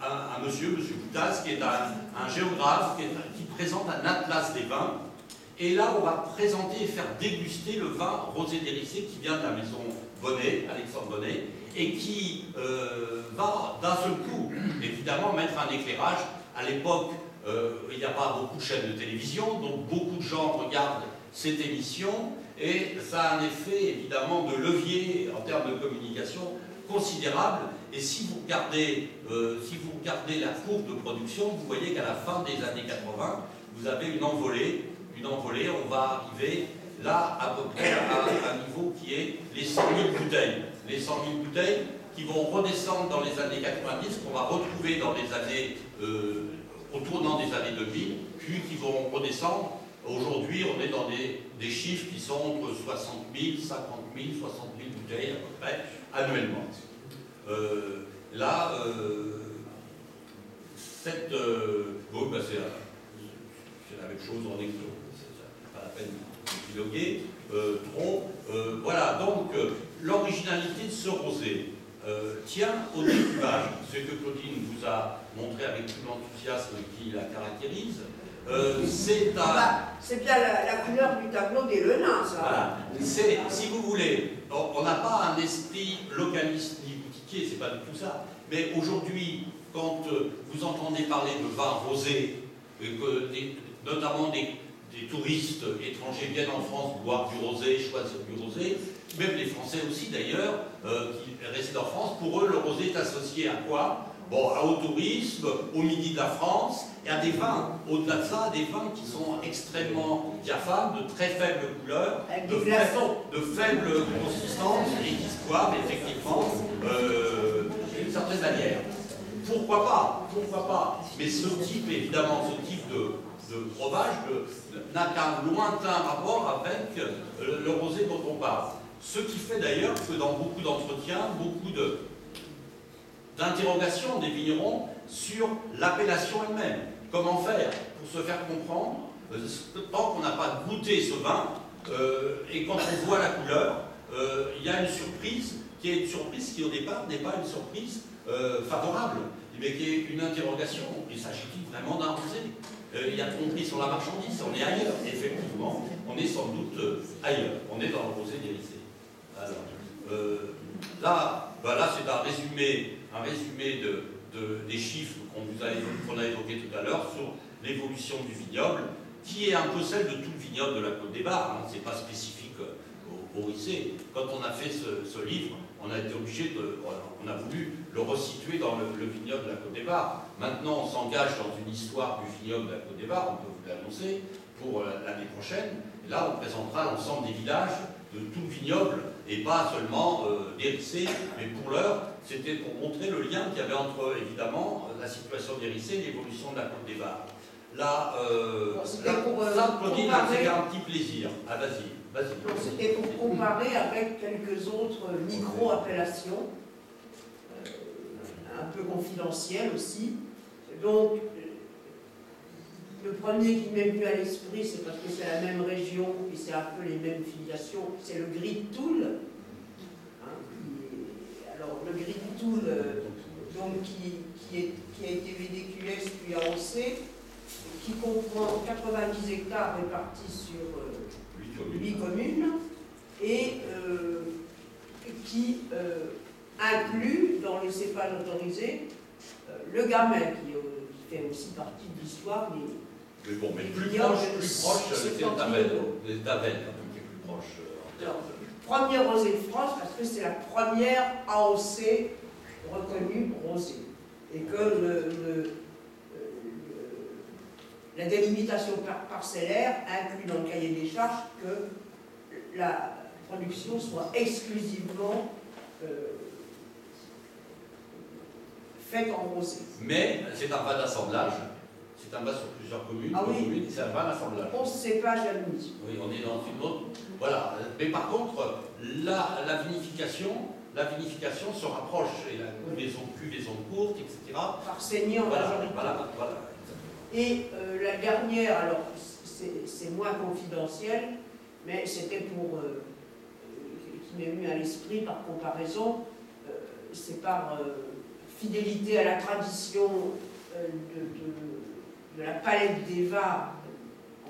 un monsieur Boutas, qui est un géographe, qui présente un atlas des vins. Et là, on va présenter et faire déguster le vin rosé dérissé qui vient de la maison Bonnet, Alexandre Bonnet, et qui va d'un seul coup, évidemment, mettre un éclairage. À l'époque, il n'y a pas beaucoup de chaînes de télévision, donc beaucoup de gens regardent cette émission, et ça a un effet, évidemment, de levier en termes de communication considérable. Et si vous regardez la courbe de production, vous voyez qu'à la fin des années 80, vous avez une envolée, on va arriver là à peu près à un niveau qui est les 100 000 bouteilles. Les 100 000 bouteilles qui vont redescendre dans les années 90, qu'on va retrouver dans les années, au tournant des années 2000, puis qui vont redescendre. Aujourd'hui, on est dans des chiffres qui sont entre 60 000, 50 000, 60 000 bouteilles à peu près annuellement. Bon, ben c'est la même chose en hecto. C'est pas la peine de dialoguer trop. Voilà, donc l'originalité de ce rosé. tient au découpage. Ce que Claudine vous a montré avec tout l'enthousiasme qui la caractérise, c'est bien la couleur du tableau des Lenins, ça. Voilà. Si vous voulez, on n'a pas un esprit localiste ni boutiquier, c'est pas du tout ça. Mais aujourd'hui, quand vous entendez parler de vin rosé, que notamment des touristes étrangers viennent en France boire du rosé, choisir du rosé, même les Français aussi d'ailleurs, qui résident en France, pour eux le rosé est associé à quoi? Bon, au tourisme, au midi de la France, et à des vins, au-delà de ça, des vins qui sont extrêmement diaphanes, de très faible couleur, de faible consistance, et qui se boivent effectivement d'une certaine manière. Pourquoi pas? Mais ce type, évidemment, ce type de breuvage n'a qu'un lointain rapport avec le rosé dont on parle. Ce qui fait d'ailleurs que dans beaucoup d'entretiens, beaucoup d'interrogations des vignerons sur l'appellation elle-même. Comment faire pour se faire comprendre tant qu'on n'a pas goûté ce vin et quand on voit la couleur, il y a une surprise qui au départ n'est pas une surprise favorable, mais qui est une interrogation. Il s'agit-il vraiment d'un rosé? Il y a tromperie sur la marchandise, on est ailleurs. Effectivement, on est sans doute ailleurs. On est dans le rosé d'Élysée. Alors, là, c'est un résumé des chiffres qu'on a évoqués tout à l'heure sur l'évolution du vignoble, qui est un peu celle de tout le vignoble de la Côte des Bars. Hein. Ce n'est pas spécifique au Rissé. Quand on a fait ce livre, on a été obligé on a voulu le resituer dans le vignoble de la Côte des Bars. Maintenant, on s'engage dans une histoire du vignoble de la Côte des Bars, on peut vous l'annoncer, pour l'année prochaine. Et là, on présentera l'ensemble des villages de tout le vignoble, et pas seulement d'Hérissé, mais pour l'heure, c'était pour montrer le lien qu'il y avait entre, évidemment, la situation d'Hérissé et l'évolution de la Côte des Bars. Là, Claudine, c'était un petit plaisir. Ah, vas-y. C'était pour comparer avec quelques autres micro-appellations, un peu confidentielles aussi. Donc, le premier qui m'est venu à l'esprit, c'est parce que c'est la même région et c'est un peu les mêmes filiations, c'est le Gris de Toul. Alors, le Gris de Toul, donc, qui a été VDQS puis AOC, qui comprend 90 hectares répartis sur 8 communes et qui inclut dans les cépages autorisés le Gamay, qui fait aussi partie de l'histoire des. Mais bon, mais plus proche, c'est les Tavennes, un peu plus proche en termes de. Premier rosé de France, parce que c'est la première AOC reconnue rosé. Et que la délimitation parcellaire inclut dans le cahier des charges que la production soit exclusivement faite en rosé. Mais c'est un vin d'assemblage. C'est un vin sur plusieurs communes. Ah oui. C'est un vin d'assemblage. 11 cépages à demi. Oui, on est dans une autre. Voilà. Mais par contre, la vinification se rapproche. Et la cuvaison courte, etc. Par saignée en majorité. Voilà. Et la dernière, alors c'est moins confidentiel, mais c'était pour qui m'est venu à l'esprit par comparaison, c'est par fidélité à la tradition de la palette des vins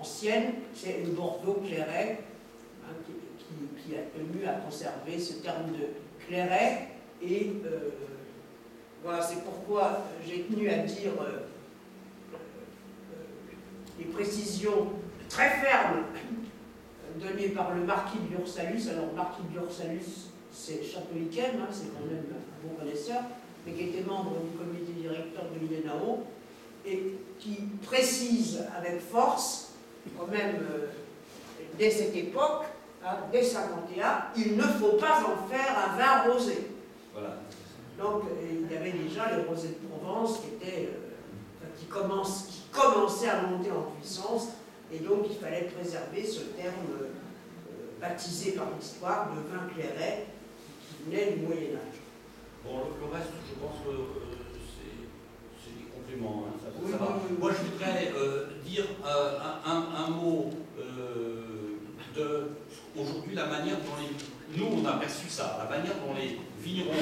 ancienne, c'est le Bordeaux Clairet, hein, qui a tenu à conserver ce terme de Clairet. Et voilà, c'est pourquoi j'ai tenu à dire les précisions très fermes données par le marquis de Lursalus. Alors, le marquis de Lursalus, c'est Château-Yquem, hein, c'est quand même un bon connaisseur, mais qui était membre du comité directeur de l'INAO, et qui précise avec force, quand même, dès cette époque, hein, dès 51, il ne faut pas en faire un vin rosé. Voilà. Donc, il y avait déjà les rosés de Provence qui commençaient à monter en puissance, et donc il fallait préserver ce terme baptisé par l'histoire de vin clairet qui venait du Moyen-Âge. Bon, le reste, je pense que c'est des compléments. Hein, oui. Moi, je voudrais dire un mot de aujourd'hui, la manière dont nous, on a perçu ça, la manière dont les vignerons,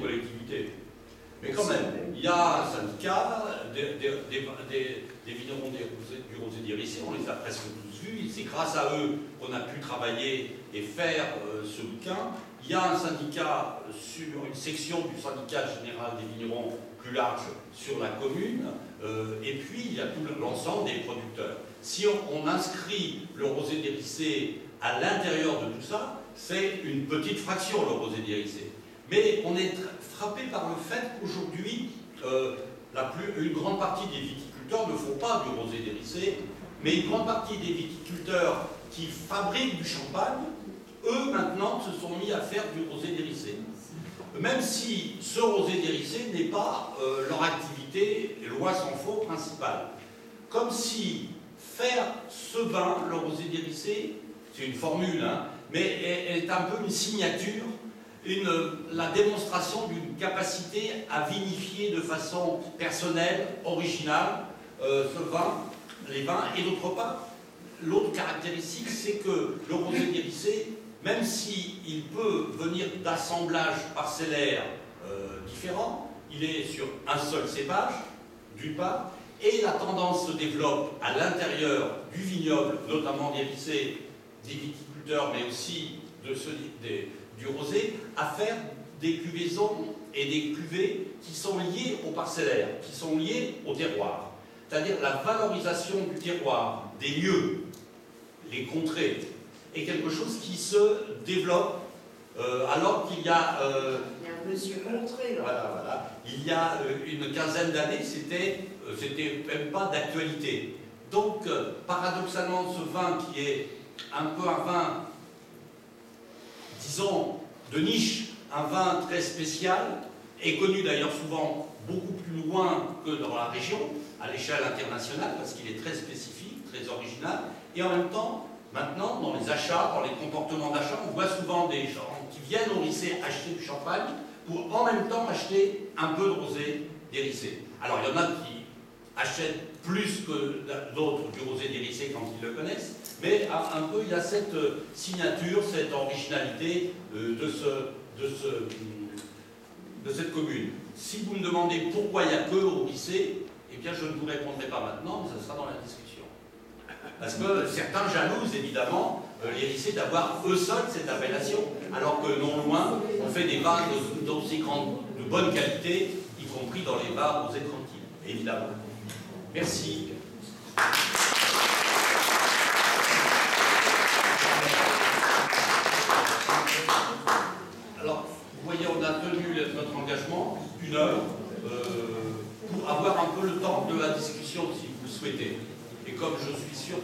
collectivité. Mais quand même, il y a un syndicat des vignerons du rosé d'Hérissé, on les a presque tous vus, c'est grâce à eux qu'on a pu travailler et faire ce bouquin. Il y a un syndicat, une section du syndicat général des vignerons plus large sur la commune, et puis il y a tout l'ensemble des producteurs. Si on inscrit le rosé d'Hérissé à l'intérieur de tout ça, c'est une petite fraction le rosé d'Hérissé. Mais on est frappé par le fait qu'aujourd'hui, une grande partie des viticulteurs ne font pas du rosé d'Hérissé, mais une grande partie des viticulteurs qui fabriquent du champagne, eux maintenant se sont mis à faire du rosé d'Hérissé. Même si ce rosé d'Hérissé n'est pas leur activité, loin s'en faut, principale. Comme si faire ce vin, le rosé d'Hérissé, c'est une formule, hein, mais elle est un peu une signature, la démonstration d'une capacité à vinifier de façon personnelle, originale, les vins. Et d'autre part, l'autre caractéristique, c'est que le rosé d'Hérissé, même s'il peut venir d'assemblages parcellaires différents, il est sur un seul cépage, d'une part, et la tendance se développe à l'intérieur du vignoble, notamment d'Hérissé, des viticulteurs, mais aussi du rosé, à faire des cuvaisons et des cuvées qui sont liées au parcellaire, qui sont liées au terroir. C'est-à-dire la valorisation du terroir, des lieux, les contrées, est quelque chose qui se développe alors qu'il y a... il y a un monsieur Contré, là. Voilà. Il y a une quinzaine d'années, c'était même pas d'actualité. Donc, paradoxalement, ce vin qui est un peu un vin, disons, de niche, un vin très spécial, est connu d'ailleurs souvent beaucoup plus loin que dans la région, à l'échelle internationale, parce qu'il est très spécifique, très original, et en même temps, maintenant, dans les achats, dans les comportements d'achat, on voit souvent des gens qui viennent au Rissé acheter du champagne pour en même temps acheter un peu de rosé d'Hérissé. Alors, il y en a qui achètent plus que d'autres du rosé d'Hérissé quand ils le connaissent, mais un peu, il y a cette signature, cette originalité de cette commune. Si vous me demandez pourquoi il n'y a que au Rissé, eh bien, je ne vous répondrai pas maintenant, mais ça sera dans la discussion. Parce que certains jalousent évidemment les Rissés d'avoir eux seuls cette appellation, alors que non loin, on fait des vins d'aussi de bonne qualité, y compris dans les bars rosés tranquilles, évidemment. Merci. Alors, vous voyez, on a tenu notre engagement d'une heure pour avoir un peu le temps de la discussion, si vous le souhaitez. Et comme je suis sûr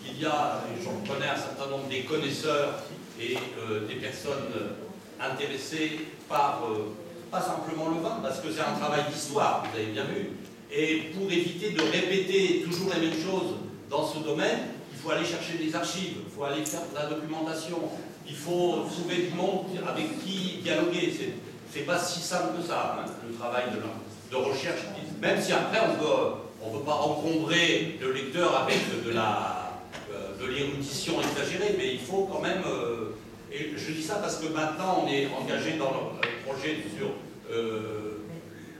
qu'il y a, j'en connais un certain nombre des connaisseurs et des personnes intéressées par, pas simplement le vin, parce que c'est un travail d'histoire, vous avez bien vu, et pour éviter de répéter toujours les mêmes choses dans ce domaine, il faut aller chercher des archives, il faut aller faire de la documentation, il faut trouver du monde avec qui dialoguer. C'est pas si simple que ça, hein, le travail de recherche, même si après on ne peut pas encombrer le lecteur avec de l'érudition exagérée, mais il faut quand même... et je dis ça parce que maintenant on est engagé dans le projet sur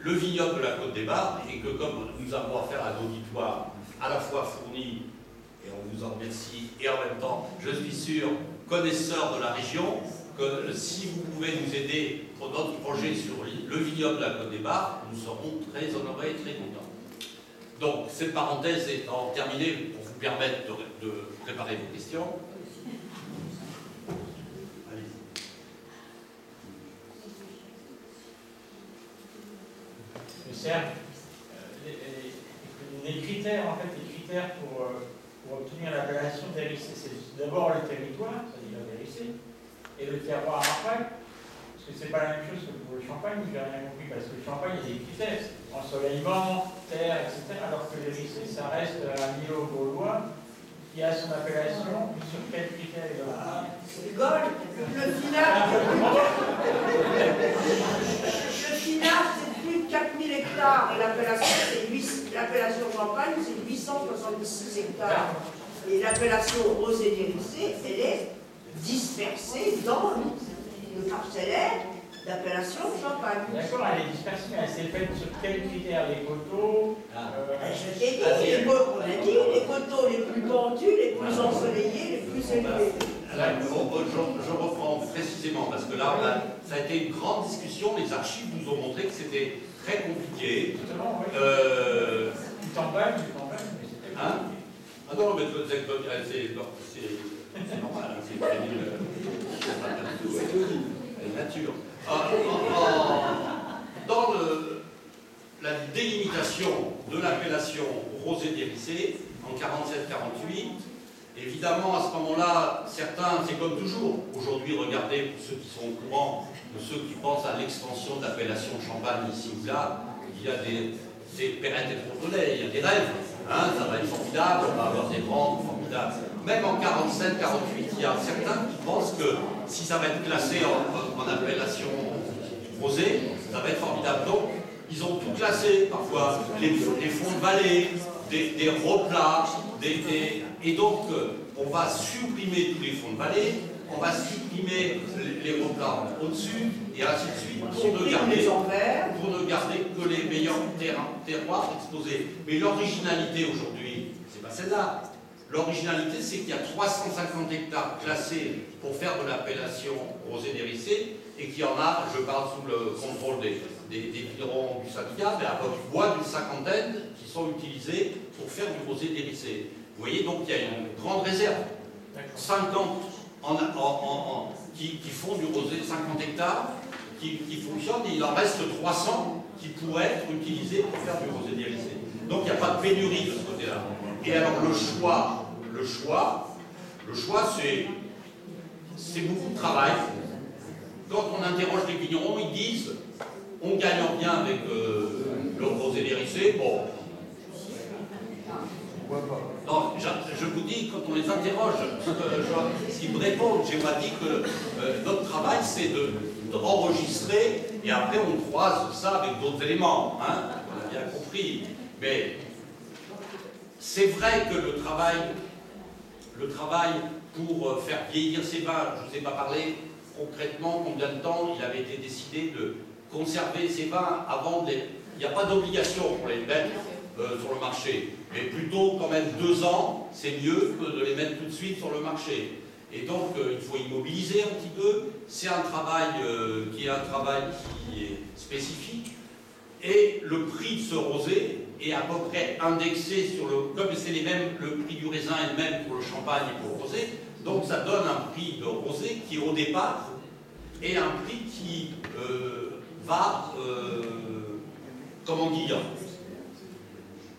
le vignoble de la Côte des Bars, et que comme nous avons affaire à un auditoire à la fois fourni, et on vous en remercie, et en même temps, je suis sûr, connaisseur de la région, que si vous pouvez nous aider pour notre projet sur le vignoble de la Côte des Bars, nous serons très honorés et très contents. Donc, cette parenthèse étant terminée, pour vous permettre de préparer vos questions. Serge, les critères, en fait, pour obtenir l'appellation d'Hérissé, c'est d'abord le territoire, c'est-à-dire d'Hérissé, et le terroir après, parce que c'est pas la même chose que pour le champagne, j'ai rien compris, parce que le champagne, il y a des critères, ensoleillement, terre, etc., alors que l'Hérissé, ça reste un îlot gaulois qui a son appellation, sur quels critères il va. C'est le Gaulle, le Finard. Le Finard, c'est plus de 4000 hectares, et l'appellation champagne, c'est 866 hectares. Et l'appellation rosé d'Hérissé, elle est dispersée dans le parcellaire d'appellation champagne. D'accord, elle est dispersée, mais elle s'est faite sur quels critères? Les coteaux Je t'ai dit, on a dit les coteaux les plus pendus, les plus ensoleillés, les plus élevés. Je reprends précisément, parce que là, ça a été une grande discussion. Les archives nous ont montré que c'était très compliqué. Justement, oui. Du champagne, mais c'était pas. Hein? Ah non, mais c'est normal, hein, c'est pas du tout, c'est nature. Dans la délimitation de l'appellation rosé d'Hérissé, en 47-48, évidemment, à ce moment-là, certains, c'est comme toujours, aujourd'hui, regardez, pour ceux qui sont au courant, pour ceux qui pensent à l'extension de l'appellation Champagne ici ou là, il y a des pérettes et contrôlés, il y a des rêves, hein, ça va être formidable, on va avoir des ventes formidables. Même en 47-48, il y a certains qui pensent que si ça va être classé en appellation rosée, ça va être formidable. Donc, ils ont tout classé, parfois, les fonds de vallée, des replats, et donc, on va supprimer tous les fonds de vallée, on va supprimer les replats au-dessus, et ainsi de suite, pour ne garder que les meilleurs terroirs exposés. Mais l'originalité aujourd'hui, c'est pas celle-là. L'originalité, c'est qu'il y a 350 hectares classés pour faire de l'appellation rosé d'Hérissé, et qu'il y en a, je parle sous le contrôle des vignerons du syndicat, mais à peu près d'une cinquantaine qui sont utilisés pour faire du rosé d'Hérissé. Vous voyez, donc il y a une grande réserve. 50 qui font du rosé, 50 hectares qui fonctionnent, et il en reste 300 qui pourraient être utilisés pour faire du rosé d'Hérissé. Donc il n'y a pas de pénurie de ce côté-là. Et alors le choix, c'est beaucoup de travail. Quand on interroge les vignerons, ils disent on gagne bien avec le rosé d'Hérissé. Bon. Non, je vous dis, quand on les interroge, ils me répondent. J'ai pas dit que notre travail, c'est d'enregistrer et après on croise ça avec d'autres éléments. Hein, on a bien compris. Mais c'est vrai que le travail pour faire vieillir ces vins, je ne vous ai pas parlé concrètement combien de temps il avait été décidé de conserver ces vins avant de les... Il n'y a pas d'obligation pour les mettre sur le marché, mais plutôt quand même 2 ans, c'est mieux que de les mettre tout de suite sur le marché. Et donc il faut immobiliser un petit peu. C'est un travail qui est spécifique. Et le prix de ce rosé est à peu près indexé sur comme c'est le prix du raisin est le même pour le champagne et pour le rosé, donc ça donne un prix de rosé qui au départ est un prix qui va, comment dire,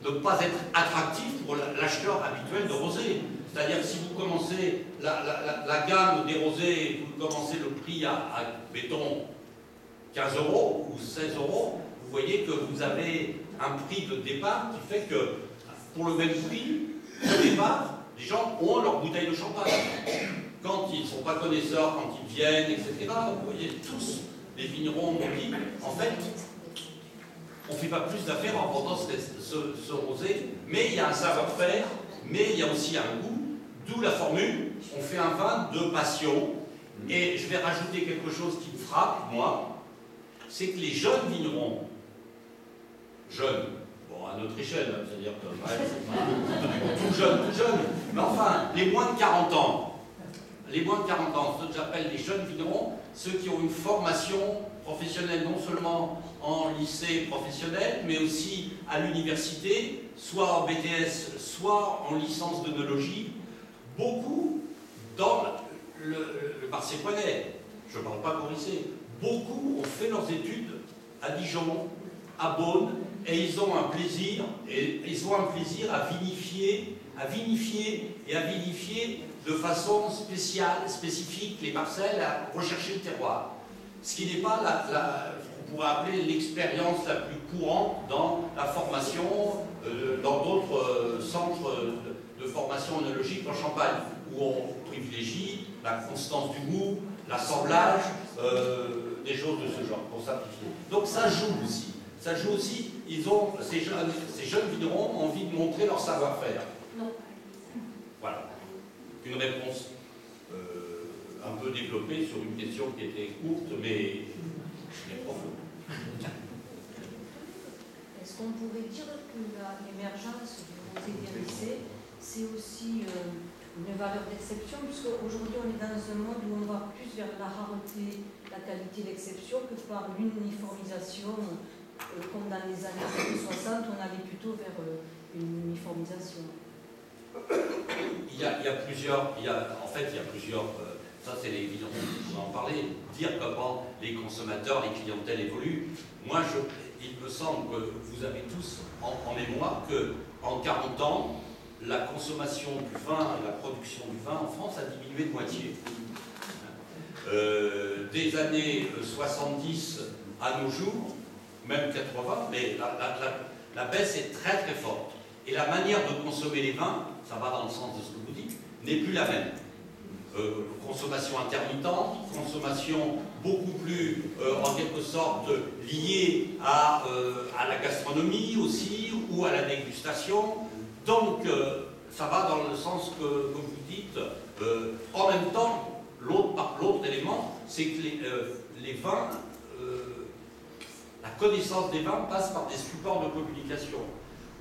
ne pas être attractif pour l'acheteur habituel de rosé. C'est-à-dire que si vous commencez la gamme des rosés, vous commencez le prix à mettons, 15 € ou 16 €, vous voyez que vous avez un prix de départ qui fait que pour le même prix, au départ, les gens ont leur bouteille de champagne. Quand ils ne sont pas connaisseurs, quand ils viennent, etc., vous voyez, tous les vignerons m'ont dit, en fait, on ne fait pas plus d'affaires en vendant ce rosé, mais il y a un savoir-faire, mais il y a aussi un goût, d'où la formule, on fait un vin de passion. Et je vais rajouter quelque chose qui me frappe, moi, c'est que les jeunes vignerons, jeunes, bon, à notre échelle, c'est-à-dire que tout jeune, mais enfin, les moins de 40 ans, ceux que j'appelle les jeunes vignerons, ceux qui ont une formation professionnelle non seulement en lycée professionnel, mais aussi à l'université, soit en BTS, soit en licence d'œnologie, beaucoup dans le Marseillais, je ne parle pas Corissé, beaucoup ont fait leurs études à Dijon, à Beaune, et ils ont un plaisir à vinifier de façon spéciale, spécifique les parcelles, à rechercher le terroir. Ce qui n'est pas on pourrait appeler l'expérience la plus courante dans la formation, dans d'autres centres de formation œnologique en Champagne, où on privilégie la constance du goût, l'assemblage, des choses de ce genre, pour simplifier. Donc ça joue aussi. Ces jeunes vignerons ont envie de montrer leur savoir-faire. Voilà. Une réponse un peu développée sur une question qui était courte, mais Mais profond. Est-ce qu'on pourrait dire que l'émergence du rosé dérissé, c'est aussi une valeur d'exception, puisque aujourd'hui on est dans un monde où on va plus vers la rareté, la qualité d'exception, que par l'uniformisation, comme dans les années 60, on allait plutôt vers une uniformisation. Il y a plusieurs, ça c'est l'évidence, je vais en parler, dire comment les consommateurs, les clientèles évoluent. Moi, il me semble que vous avez tous en mémoire qu'en 40 ans, la consommation du vin et la production du vin en France a diminué de moitié. Des années 70 à nos jours, même 80, mais la baisse est très très forte. Et la manière de consommer les vins, ça va dans le sens de ce que vous dites, n'est plus la même. Consommation intermittente, consommation beaucoup plus, en quelque sorte, liée à la gastronomie aussi, ou à la dégustation. Donc, ça va dans le sens que vous dites. En même temps, l'autre élément, c'est que les vins, la connaissance des vins passe par des supports de communication,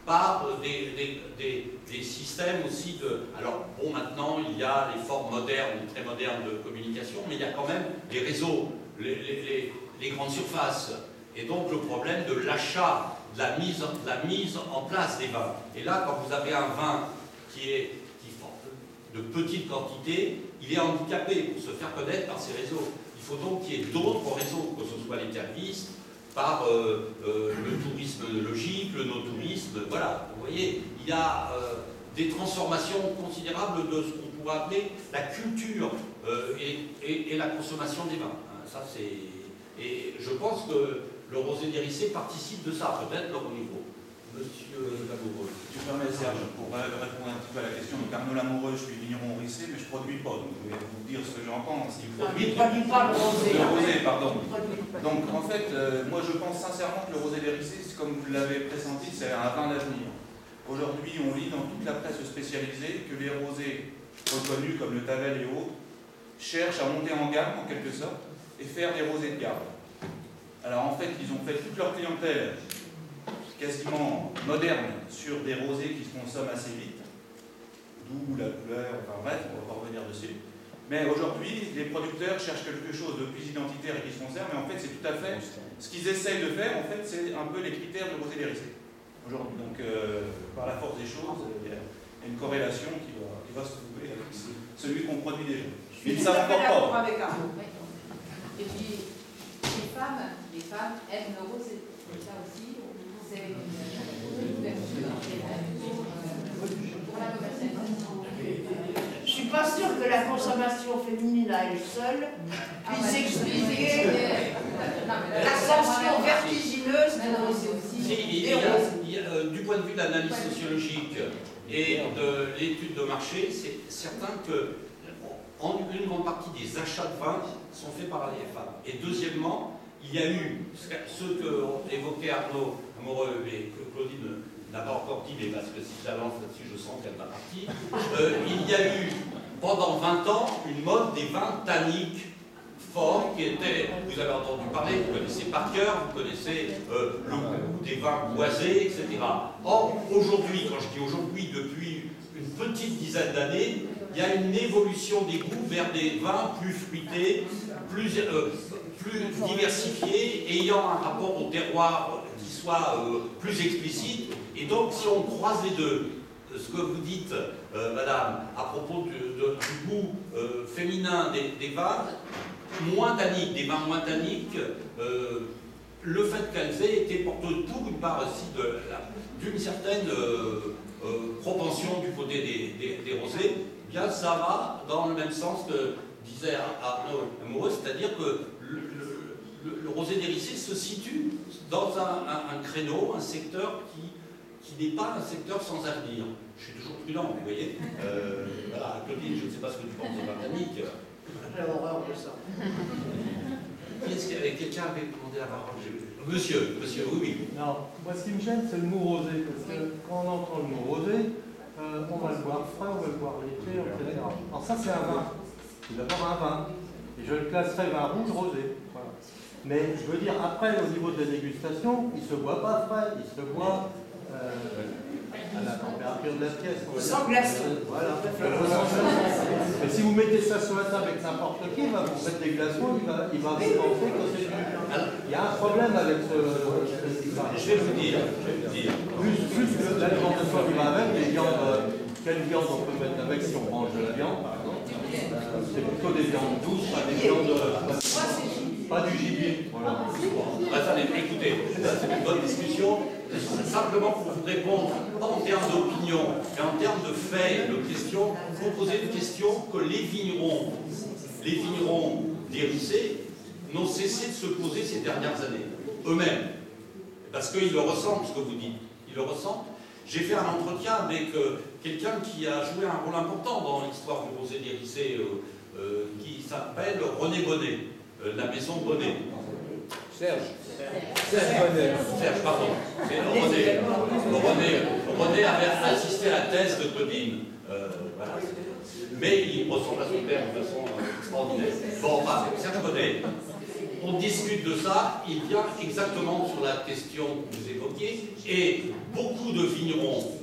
par des systèmes aussi de... Alors, bon, maintenant, il y a les formes modernes, très modernes de communication, mais il y a quand même les réseaux, les grandes surfaces, et donc le problème de l'achat, de la mise en place des vins. Et là, quand vous avez un vin qui est de petite quantité, il est handicapé pour se faire connaître par ces réseaux. Il faut donc qu'il y ait d'autres réseaux, que ce soit les cavistes, par le tourisme logique, le no-tourisme, voilà. Vous voyez, il y a des transformations considérables de ce qu'on pourrait appeler la culture et la consommation des vins. Ça, et je pense que le rosé dérissé participe de ça, peut-être leur niveau. Monsieur Lamoureux. Si tu permets, Serge, pour répondre un petit peu à la question. Donc, Arnaud Lamoureux, je suis vigneron rissé, mais je ne produis pas. Donc, je vais vous dire ce que j'en pense. Il ne produit pas le rosé. Le rosé, pardon. Donc, en fait, moi, je pense sincèrement que le rosé dérissé, comme vous l'avez pressenti, c'est un vin d'avenir. Aujourd'hui, on lit dans toute la presse spécialisée que les rosés reconnus comme le Tavel et autres cherchent à monter en gamme, en quelque sorte, et faire des rosés de garde. Alors, en fait, ils ont fait toute leur clientèle quasiment moderne sur des rosés qui se consomment assez vite, d'où la couleur, enfin bref, on va pas revenir dessus. Mais aujourd'hui, les producteurs cherchent quelque chose de plus identitaire et qui se conserve, mais en fait, c'est tout à fait ce qu'ils essayent de faire, en fait, c'est un peu les critères de rosé dérissé aujourd'hui. Donc, par la force des choses, il y a une corrélation qui va se trouver avec celui qu'on produit déjà. Ils ne savent pas. Et puis, les femmes aiment le rosé. Ça aussi, c'est une ouverture pour la commercialisation. Je ne suis pas sûre que la consommation féminine à elle seule puisse expliquer l'ascension vertigineuse du rosé aussi. Du point de vue de l'analyse sociologique et de l'étude de marché, c'est certain que une grande partie des achats de vin sont faits par les femmes. Et deuxièmement, il y a eu ce que évoquait Arnaud Lamoureux et que Claudine n'a pas encore dit, mais parce que si je la lance là-dessus, je sens qu'elle va partir. Il y a eu pendant 20 ans une mode des vins tanniques forts qui étaient, vous avez entendu parler, vous connaissez par cœur, vous connaissez le goût des vins boisés, etc. Or, aujourd'hui, quand je dis aujourd'hui, depuis une petite dizaine d'années, il y a une évolution des goûts vers des vins plus fruités, plus diversifiés, ayant un rapport au terroir qui soit plus explicite. Et donc, si on croise les deux, ce que vous dites, madame, à propos du goût féminin des vins, moins tanniques, des vins moins tanniques, le fait qu'elles aient été porteuses pour une part aussi d'une certaine propension du côté des rosés, eh bien ça va dans le même sens que disait Arnaud Lamoureux, c'est-à-dire que le rosé dérissé se situe dans un créneau, un secteur qui n'est pas un secteur sans avenir. Je suis toujours prudent, vous voyez. Voilà, Claudine, je ne sais pas ce que tu penses des vins tanniques. J'ai horreur de ça. Quelqu'un avait demandé la parole. Monsieur, oui. Non, moi ce qui me gêne, c'est le mot rosé, parce que quand on entend le mot rosé, on va le boire frais, on va le boire léger, etc. Alors ça c'est un vin, c'est d'abord un vin, et je le classerai vin rouge rosé. Voilà. Mais je veux dire, après, au niveau de la dégustation, il ne se boit pas frais, il se boit à la température de la pièce. Sans glaçon. Voilà. Mais si vous mettez ça sur la table avec n'importe qui, il va vous mettre des glaçons, il va vous penser que c'est du... Il y a un problème avec ce... Je vais vous dire. Plus que l'alimentation qui va avec, les viandes... Quelle viande on peut mettre avec si on mange de la viande, par exemple? C'est plutôt des viandes douces, pas des viandes... Pas du gibier. Voilà. Attendez, écoutez, c'est une bonne discussion. Simplement pour vous répondre, pas en termes d'opinion, mais en termes de faits, de questions, vous posez une question que les vignerons d'Hérissé n'ont cessé de se poser ces dernières années, eux-mêmes. Parce qu'ils le ressentent, ce que vous dites. Ils le ressentent. J'ai fait un entretien avec quelqu'un qui a joué un rôle important dans l'histoire du rosé d'Hérissé, qui s'appelle René Bonnet, la maison Bonnet. Serge Bonnet. Serge, pardon. René avait assisté à la thèse de Claudine. Voilà. Mais il ressemble à son père de façon extraordinaire. Bon, Serge Bonnet, on discute de ça, il vient exactement sur la question que vous évoquiez, et beaucoup de vignerons,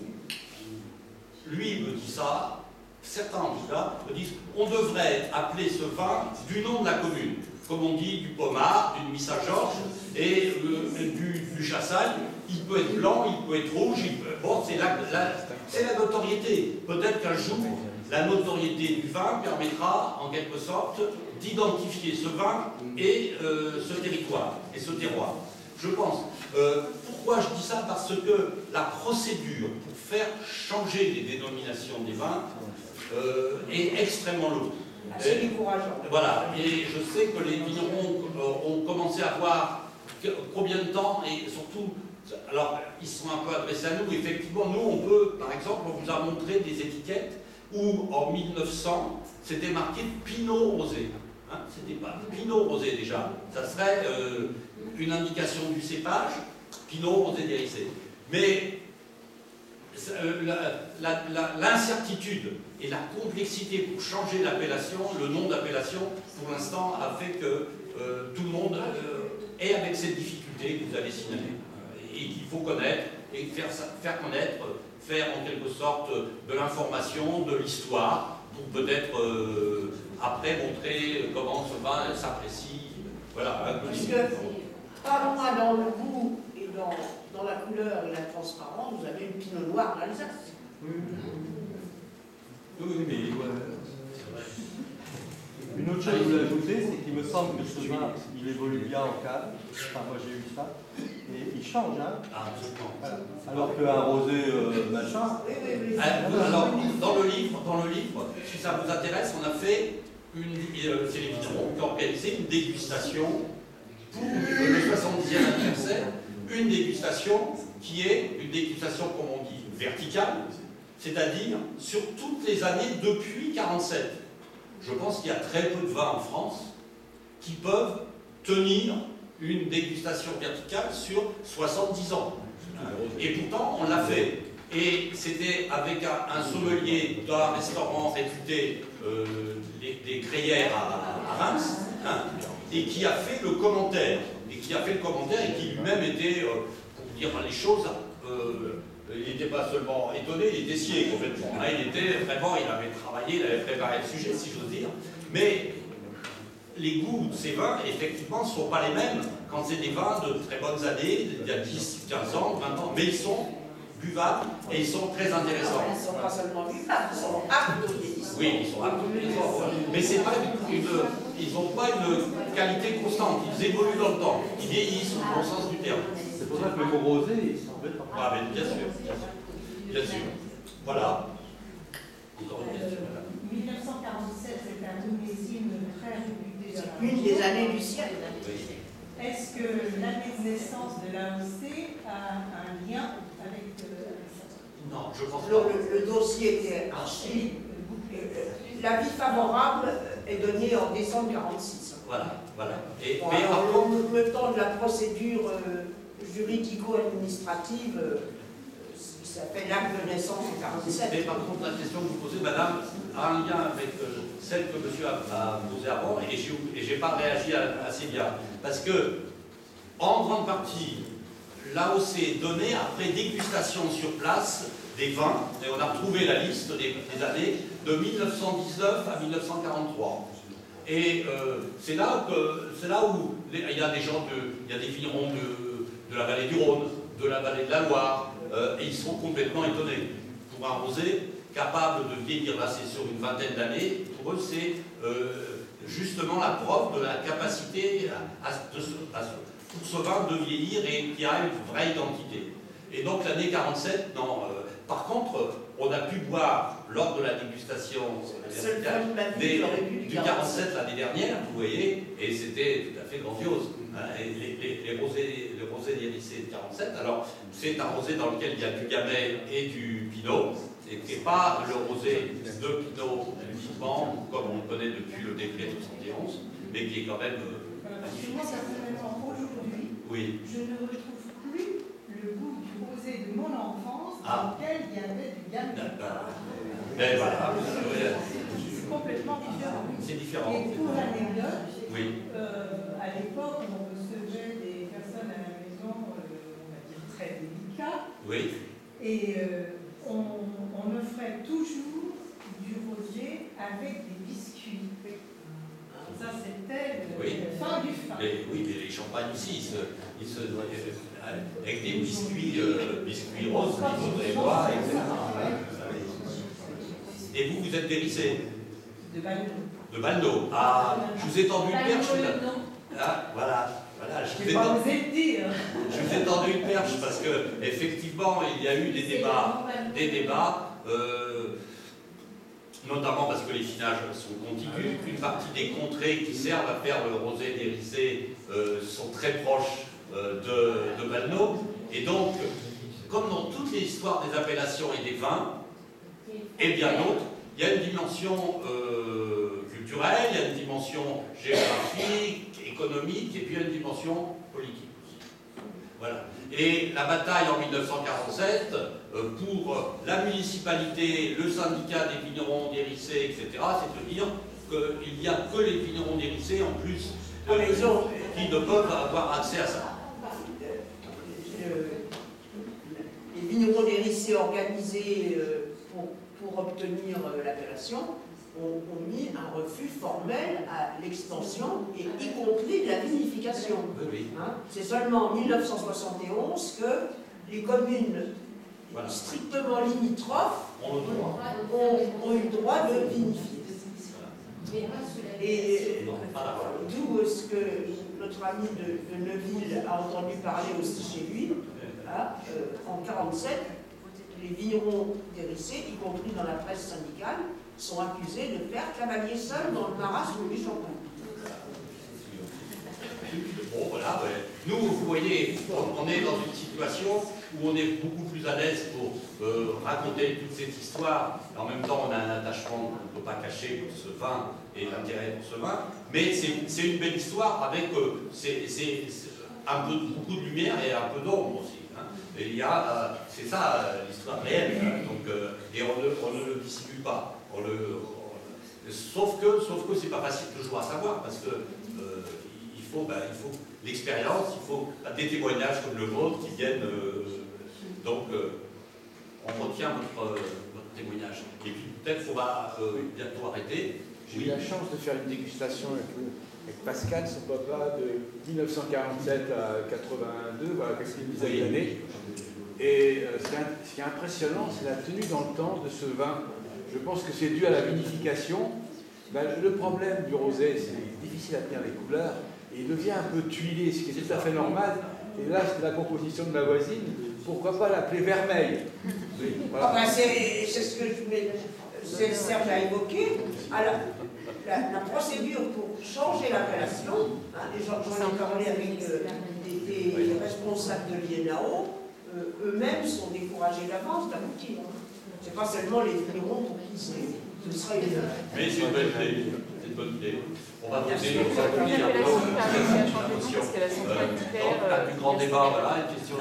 lui me dit ça, certains en tout cas, me disent on devrait appeler ce vin du nom de la commune, comme on dit du Pommard, du Missa-Georges, et du Chassagne. Il peut être blanc, il peut être rouge, bon, c'est la notoriété. Peut-être qu'un jour, la notoriété du vin permettra, en quelque sorte, d'identifier ce vin et ce territoire, et ce terroir. Je pense. Pourquoi je dis ça? Parce que la procédure pour faire changer les dénominations des vins est extrêmement lourde. C'est décourageant. Voilà, et je sais que les vignerons ont commencé à voir combien de temps, et surtout, alors ils sont un peu adressés à nous, effectivement, nous on peut, par exemple, on vous a montré des étiquettes où en 1900, c'était marqué Pinot Rosé. Hein, c'était pas Pinot Rosé déjà, ça serait une indication du cépage, Pinot Rosé d'Hérissé. Mais l'incertitude et la complexité pour changer l'appellation, le nom d'appellation, pour l'instant, a fait que tout le monde est avec cette difficulté que vous avez signalée. Et qu'il faut connaître et faire connaître, faire en quelque sorte de l'information, de l'histoire, pour peut-être après montrer comment ce vin s'apprécie. Voilà, un peu pas loin dans le goût et dans la couleur et la transparence, vous avez une pinot noir d'Alsace. Oui, mais... Une autre chose que je voulais ajouter, c'est qu'il me semble que ce vin, il évolue bien en cave. Enfin, moi j'ai eu ça. Et il change, hein. Ah, absolument. Voilà. Alors qu'un rosé machin. Alors, dans le livre, si ça vous intéresse, on a fait c'est les vignerons qui ont organisé une dégustation pour le 70e anniversaire. Une dégustation qui est une dégustation, comme on dit, verticale, c'est-à-dire sur toutes les années depuis 1947. Je pense qu'il y a très peu de vins en France qui peuvent tenir une dégustation verticale sur 70 ans. Et pourtant, on l'a fait. Et c'était avec un sommelier d'un restaurant réputé des Crayères à Reims, hein, et qui a fait le commentaire. Et qui lui-même était, pour dire les choses, il n'était pas seulement étonné, il était scié complètement. Hein, il était vraiment, il avait travaillé, il avait préparé le sujet, si j'ose dire. Mais les goûts de ces vins, effectivement, ne sont pas les mêmes quand c'est des vins de très bonnes années, il y a 10, 15 ans, 20 ans, mais ils sont buvables et ils sont très intéressants. Ils ne sont pas seulement buvables, ils sont aptes. Oui, ils sont aptes. Mais c'est pas ils n'ont pas une qualité constante, ils évoluent dans le temps, ils vieillissent au bon sens du terme. C'est pour ça que le mot rosé, il s'en fait pas. Ah, mais bien sûr. Bien sûr. Voilà. Vous aurez une question, madame. 1947, c'est un millésime très réputé. Une des années du siècle. Est-ce que l'année de naissance de l'AOC a un lien avec ça? Non, je pense Alors, pas. le dossier était archi. L'avis favorable est donné en décembre 1946. Voilà, voilà. Et, Bon, mais alors, par contre, le temps de la procédure juridico-administrative, ça fait l'acte de naissance en 1947. mais par contre, la question que vous posez, madame, a un lien avec celle que monsieur a posée avant, et j'ai pas réagi assez bien. Parce que, en grande partie, l'AOC donnait après dégustation sur place des vins, et on a retrouvé la liste des années de 1919 à 1943. Et c'est là où il y a des gens, il y a des vignerons de la vallée du Rhône, de la vallée de la Loire, et ils sont complètement étonnés. Pour un rosé capable de vieillir, là c'est sur une vingtaine d'années, pour eux c'est justement la preuve de la capacité pour ce vin de vieillir et qui a une vraie identité. Et donc l'année 47, non. Par contre, on a pu boire lors de la dégustation du 47 l'année dernière, vous voyez, et c'était tout à fait grandiose. Hein, et les rosés d'Hérissé de 47, alors c'est un rosé dans lequel il y a du gamay et du pinot, et qui n'est pas le rosé de pinot uniquement, comme on le connaît depuis le décret de 71, mais qui est quand même Moi, personnellement, aujourd'hui, oui. je ne retrouve plus le goût du rosé de mon enfance dans lequel il y avait du gamay. Ben voilà. C'est complètement différent. C'est différent. Et pour l'anecdote, oui. À l'époque, on recevait des personnes à la maison, on va dire très délicates. Oui. Et on offrait toujours du rosé avec des biscuits. Ça, c'était le fin du fin. Oui, mais les champagnes aussi, avec des biscuits roses, il faudrait boire, etc. Et vous êtes d'Hérissé? De Balneau. De Balneau. Ah, je vous ai tendu une perche. Ah, voilà. Je vous ai tendu une perche parce que effectivement, il y a eu des débats, notamment parce que les finages sont contigus, qu'une partie des contrées qui servent à faire le rosé d'Hérissé sont très proches de Balneau. Et donc, comme dans toutes les histoires des appellations et des vins, et bien d'autres, il y a une dimension culturelle, il y a une dimension géographique, économique, et puis il y a une dimension politique aussi. Voilà. Et la bataille en 1947, pour la municipalité, le syndicat des vignerons d'Hérissé, etc., c'est de dire qu'il n'y a que les vignerons d'Hérissé, en plus, qui ne peuvent avoir accès à ça. Les vignerons d'Hérissé organisés pour obtenir l'appellation ont mis un refus formel à l'extension, et y compris de la vinification. Oui. Hein, c'est seulement en 1971 que les communes strictement limitrophes ont eu le droit de vinifier. Et d'où ce que notre ami de Neuville a entendu parler aussi chez lui, en 1947, les vignerons d'Hérissé, y compris dans la presse syndicale, sont accusés de faire cavalier seul dans le marasme du Champagne. Bon, voilà, nous, vous voyez, on est dans une situation où on est beaucoup plus à l'aise pour raconter toute cette histoire. En même temps, on a un attachement qu'on ne peut pas cacher pour ce vin et l'intérêt pour ce vin. Mais c'est une belle histoire avec beaucoup de lumière et un peu d'ombre aussi. Et c'est ça l'histoire réelle. Et on ne le dissimule pas. Sauf que c'est pas facile toujours à savoir, parce que il faut l'expérience, il faut des témoignages comme le vôtre qui viennent. Donc on retient votre témoignage. Et puis peut-être qu'on va bientôt arrêter. J'ai eu la chance de faire une dégustation avec Pascal, son papa, de 1947 à 82, voilà, quelques dizaines d'années. Et ce qui est impressionnant, c'est la tenue dans le temps de ce vin. Je pense que c'est dû à la vinification. Le problème du rosé, c'est difficile à tenir les couleurs, et il devient un peu tuilé, ce qui est tout à fait normal. Et là, c'est la composition de ma voisine, pourquoi pas l'appeler vermeil? Voilà. C'est ce que je voulais. Serge a évoqué. Alors, la procédure pour changer l'appellation, j'en ai parlé avec des responsables de l'INAO, eux-mêmes sont découragés d'avance d'aboutir. Ce n'est pas seulement les vignerons pour qui ce serait une... Mais c'est une bonne idée. C'est une bonne idée. On va voter. L'appellation permet de changer parce qu'elle a son caractère. Pas plus grand débat, voilà, une question.